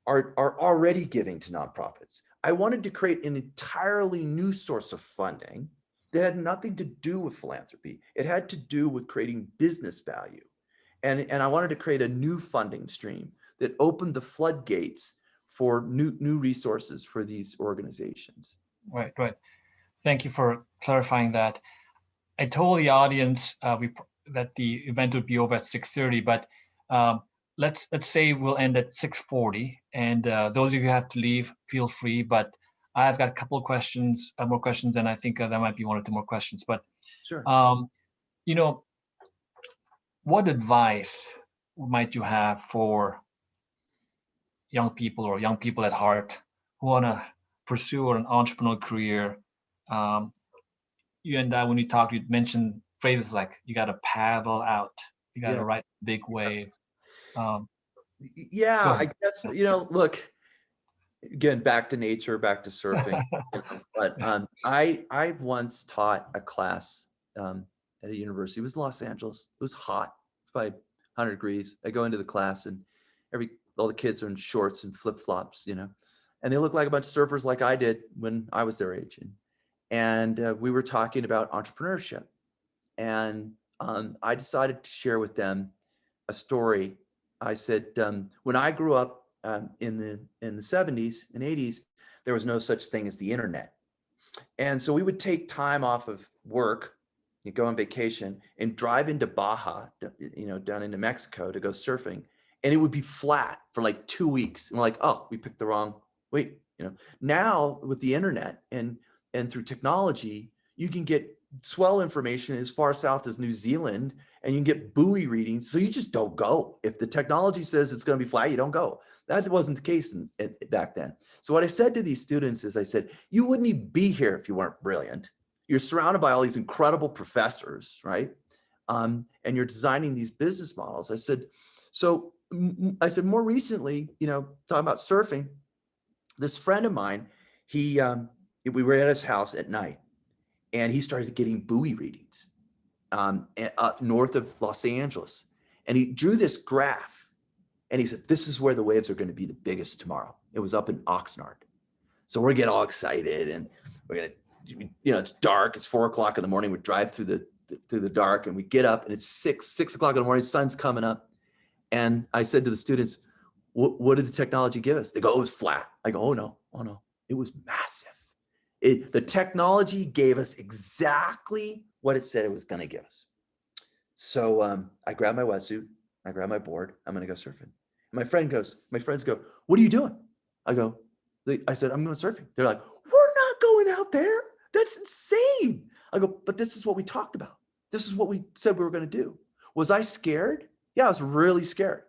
are already giving to nonprofits. I wanted to create an entirely new source of funding that had nothing to do with philanthropy. It had to do with creating business value. And I wanted to create a new funding stream that opened the floodgates for new resources for these organizations. Right, right. Thank you for clarifying that. I told the audience that the event would be over at 6:30, but let's say we'll end at 6:40. And those of you who have to leave, feel free. But I've got a couple of questions, more questions, and I think there might be 1 or 2 more questions. But Sure. you know, what advice might you have for young people or young people at heart who want to pursue an entrepreneurial career? You and I, when we talked, you mentioned phrases like "you got to paddle out," "you got to Yeah. ride the big wave." Go Yeah, I ahead. guess, look, again, back to nature, back to surfing. But I once taught a class at a university. It was in Los Angeles. It was hot, probably 100 degrees. I go into the class and all the kids are in shorts and flip-flops, and they look like a bunch of surfers like I did when I was their age. And we were talking about entrepreneurship. And I decided to share with them a story. I said, when I grew up in the 70s and 80s, there was no such thing as the internet. And so we would take time off of work, you go on vacation and drive into Baja, down into Mexico to go surfing. And it would be flat for like 2 weeks. And we're like, oh, we picked the wrong, now with the internet and through technology, you can get swell information as far south as New Zealand, and you can get buoy readings. So you just don't go. If the technology says it's going to be flat, you don't go. That wasn't the case back then. So what I said to these students is I said, you wouldn't even be here if you weren't brilliant. You're surrounded by all these incredible professors, right? And you're designing these business models. I said, more recently, talking about surfing, this friend of mine, we were at his house at night, and he started getting buoy readings up north of Los Angeles. And he drew this graph, and he said, this is where the waves are going to be the biggest tomorrow. It was up in Oxnard. So we're getting all excited, and we're going to, it's dark. It's 4 o'clock in the morning. We drive through the dark, and we get up, and it's 6 o'clock in the morning. The sun's coming up. And I said to the students, what did the technology give us? They go, oh, it was flat. I go, oh no, it was massive. The technology gave us exactly what it said it was going to give us. So I grabbed my wetsuit, I grabbed my board, I'm going to go surfing. My friends go, what are you doing? I said, I'm going surfing. They're like, we're not going out there. That's insane. I go, but this is what we talked about. This is what we said we were going to do. Was I scared? Yeah, I was really scared.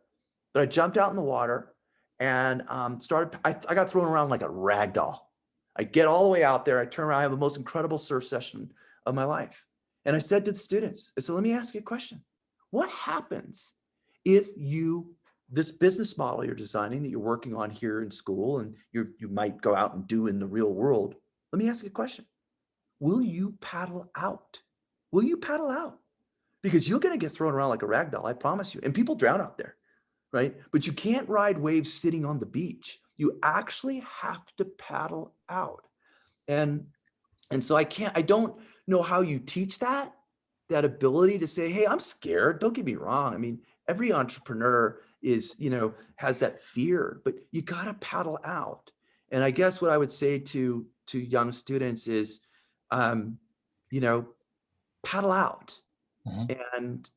But I jumped out in the water and I got thrown around like a rag doll. I get all the way out there. I turn around. I have the most incredible surf session of my life. And I said to the students, I said, let me ask you a question. What happens if this business model you're designing that you're working on here in school and you might go out and do in the real world? Let me ask you a question. Will you paddle out? Will you paddle out? Because you're going to get thrown around like a rag doll, I promise you. And people drown out there, right? But you can't ride waves sitting on the beach. You actually have to paddle out. And so I don't know how you teach that ability to say, hey, I'm scared. Don't get me wrong. I mean, every entrepreneur has that fear, but you got to paddle out. And I guess what I would say to young students is, you know, paddle out Mhm.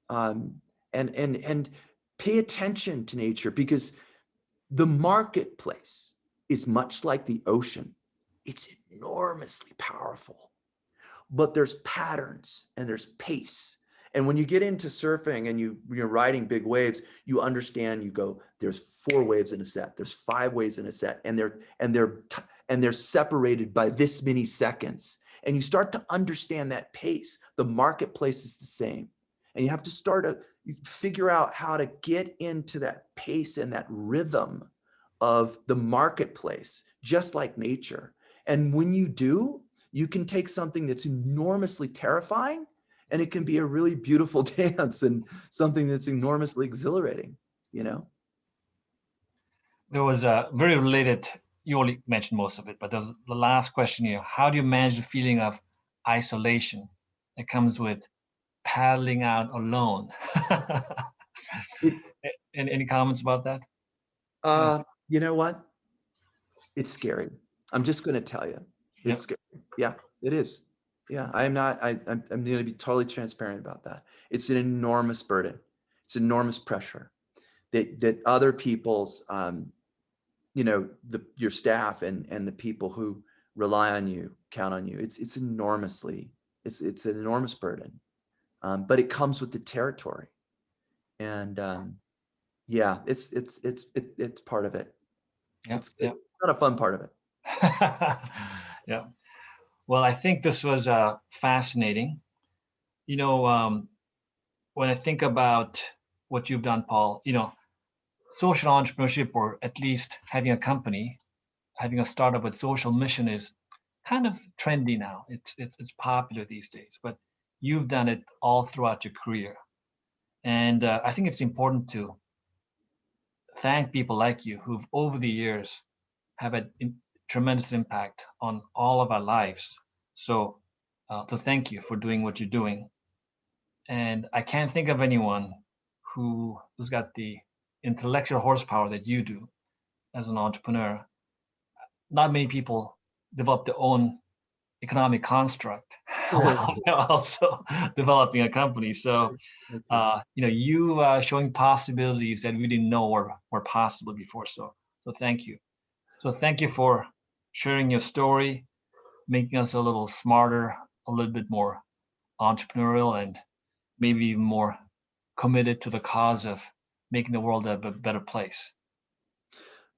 and and pay attention to nature, because the marketplace is much like the ocean. It's enormously powerful, but there's patterns and there's pace. And when you get into surfing and you're riding big waves, you understand, you go, there's 4 waves in a set, there's 5 waves in a set, and they're separated by this many seconds. And you start to understand that pace. The marketplace is the same. And you have to start to figure out how to get into that pace and that rhythm of the marketplace, just like nature. And when you do, you can take something that's enormously terrifying and it can be a really beautiful dance and something that's enormously exhilarating, you know? There was a very related, you only mentioned most of it, but there's the last question here. How do you manage the feeling of isolation that comes with paddling out alone? It's, Any comments about that? you know what? It's scary. I'm just going to tell you, it's Yep. scary. Yeah, it is. Yeah, I'm not, I'm going to be totally transparent about that. It's an enormous burden. It's enormous pressure that other people's, you know, your staff and the people who rely on you, count on you. It's enormously, it's an enormous burden. But it comes with the territory. And yeah, it's part of it. Yep. It's Yep. not a fun part of it. Yeah. Well, I think this was fascinating. You know, when I think about what you've done, Paul, you know, social entrepreneurship, or at least having a company, having a startup with social mission, is kind of trendy now. It's popular these days, but you've done it all throughout your career, and I think it's important to thank people like you who've over the years have had tremendous impact on all of our lives. So, to thank you for doing what you're doing. And I can't think of anyone who's got the intellectual horsepower that you do as an entrepreneur. Not many people develop their own economic construct while they're also developing a company. So, Thank you. you know, you showing possibilities that we didn't know were possible before. So thank you. So thank you for sharing your story, making us a little smarter, a little bit more entrepreneurial, and maybe even more committed to the cause of making the world a better place.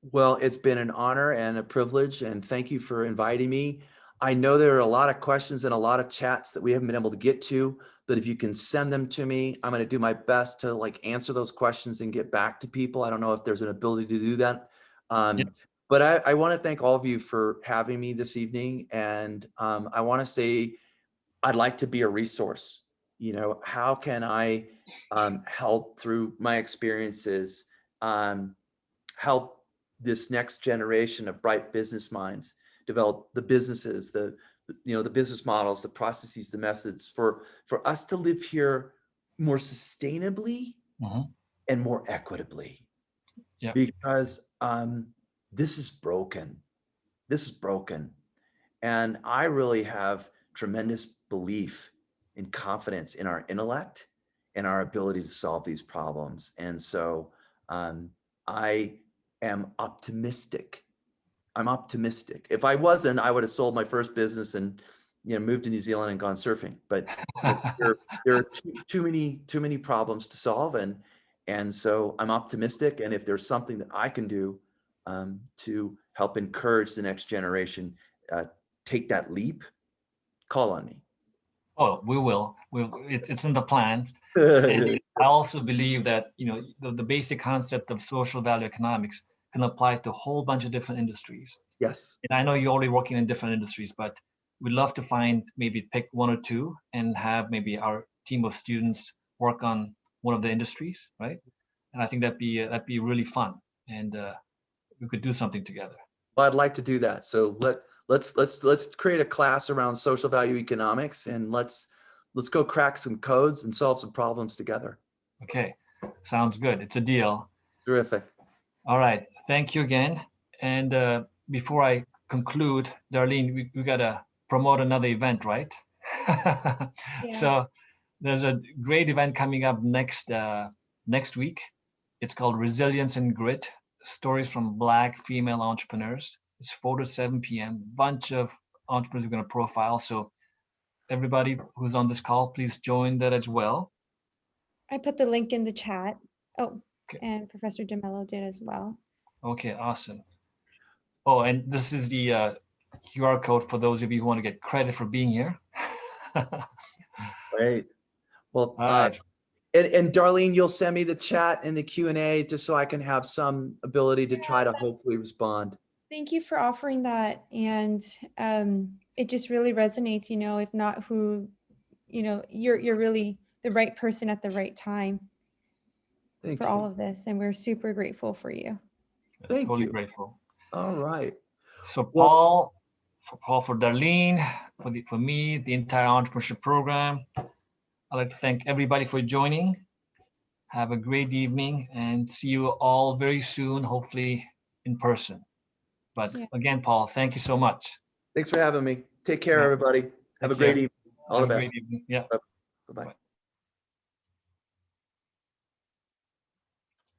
Well, it's been an honor and a privilege, and thank you for inviting me. I know there are a lot of questions and a lot of chats that we haven't been able to get to, but if you can send them to me, I'm going to do my best to answer those questions and get back to people. I don't know if there's an ability to do that. Yeah. But I want to thank all of you for having me this evening. And I want to say I'd like to be a resource. You know, how can I help through my experiences, help this next generation of bright business minds develop the businesses, the business models, the processes, the methods for us to live here more sustainably Mhm. and more equitably, Yeah. because this is broken. This is broken. And I really have tremendous belief and confidence in our intellect and our ability to solve these problems. And so I am optimistic. I'm optimistic. If I wasn't, I would have sold my first business and moved to New Zealand and gone surfing. But there are too many problems to solve, and so I'm optimistic. And if there's something that I can do to help encourage the next generation take that leap, call on me. Oh, we will. It's in the plan. And I also believe that, you know, the basic concept of social value economics can apply to a whole bunch of different industries. Yes. And I know you're already working in different industries, but we'd love to maybe pick one or two and have maybe our team of students work on one of the industries, right? And I think that'd be really fun, and we could do something together. Well, I'd like to do that. So let's create a class around social value economics, and let's go crack some codes and solve some problems together. Okay, sounds good. It's a deal. Terrific. All right. Thank you again. And before I conclude, Darlene, we got to promote another event, right? So there's a great event coming up next week. It's called Resilience and Grit, Stories from Black Female Entrepreneurs. It's 4 to 7 p.m. Bunch of entrepreneurs are going to profile. So everybody who's on this call, please join that as well. I put the link in the chat. Oh, Okay. and Professor DeMello did as well. Okay, awesome. Oh, and this is the QR code for those of you who want to get credit for being here. Great. Well, All right. and Darlene, you'll send me the chat and the Q&A just so I can have some ability to try to hopefully respond. Thank you for offering that. And it just really resonates, if not who, you're really the right person at the right time Thank for you. all of this. And we're super grateful for you. Thank Totally you. grateful. All right. So Well- Paul, for Darlene, for me, the entire entrepreneurship program, I'd like to thank everybody for joining. Have a great evening and see you all very soon, hopefully in person. But again, Paul, thank you so much. Thanks for having me. Take care, Yeah. everybody. Have a Take great care. evening. All Have the a best. great evening. Yeah. Bye-bye. Bye.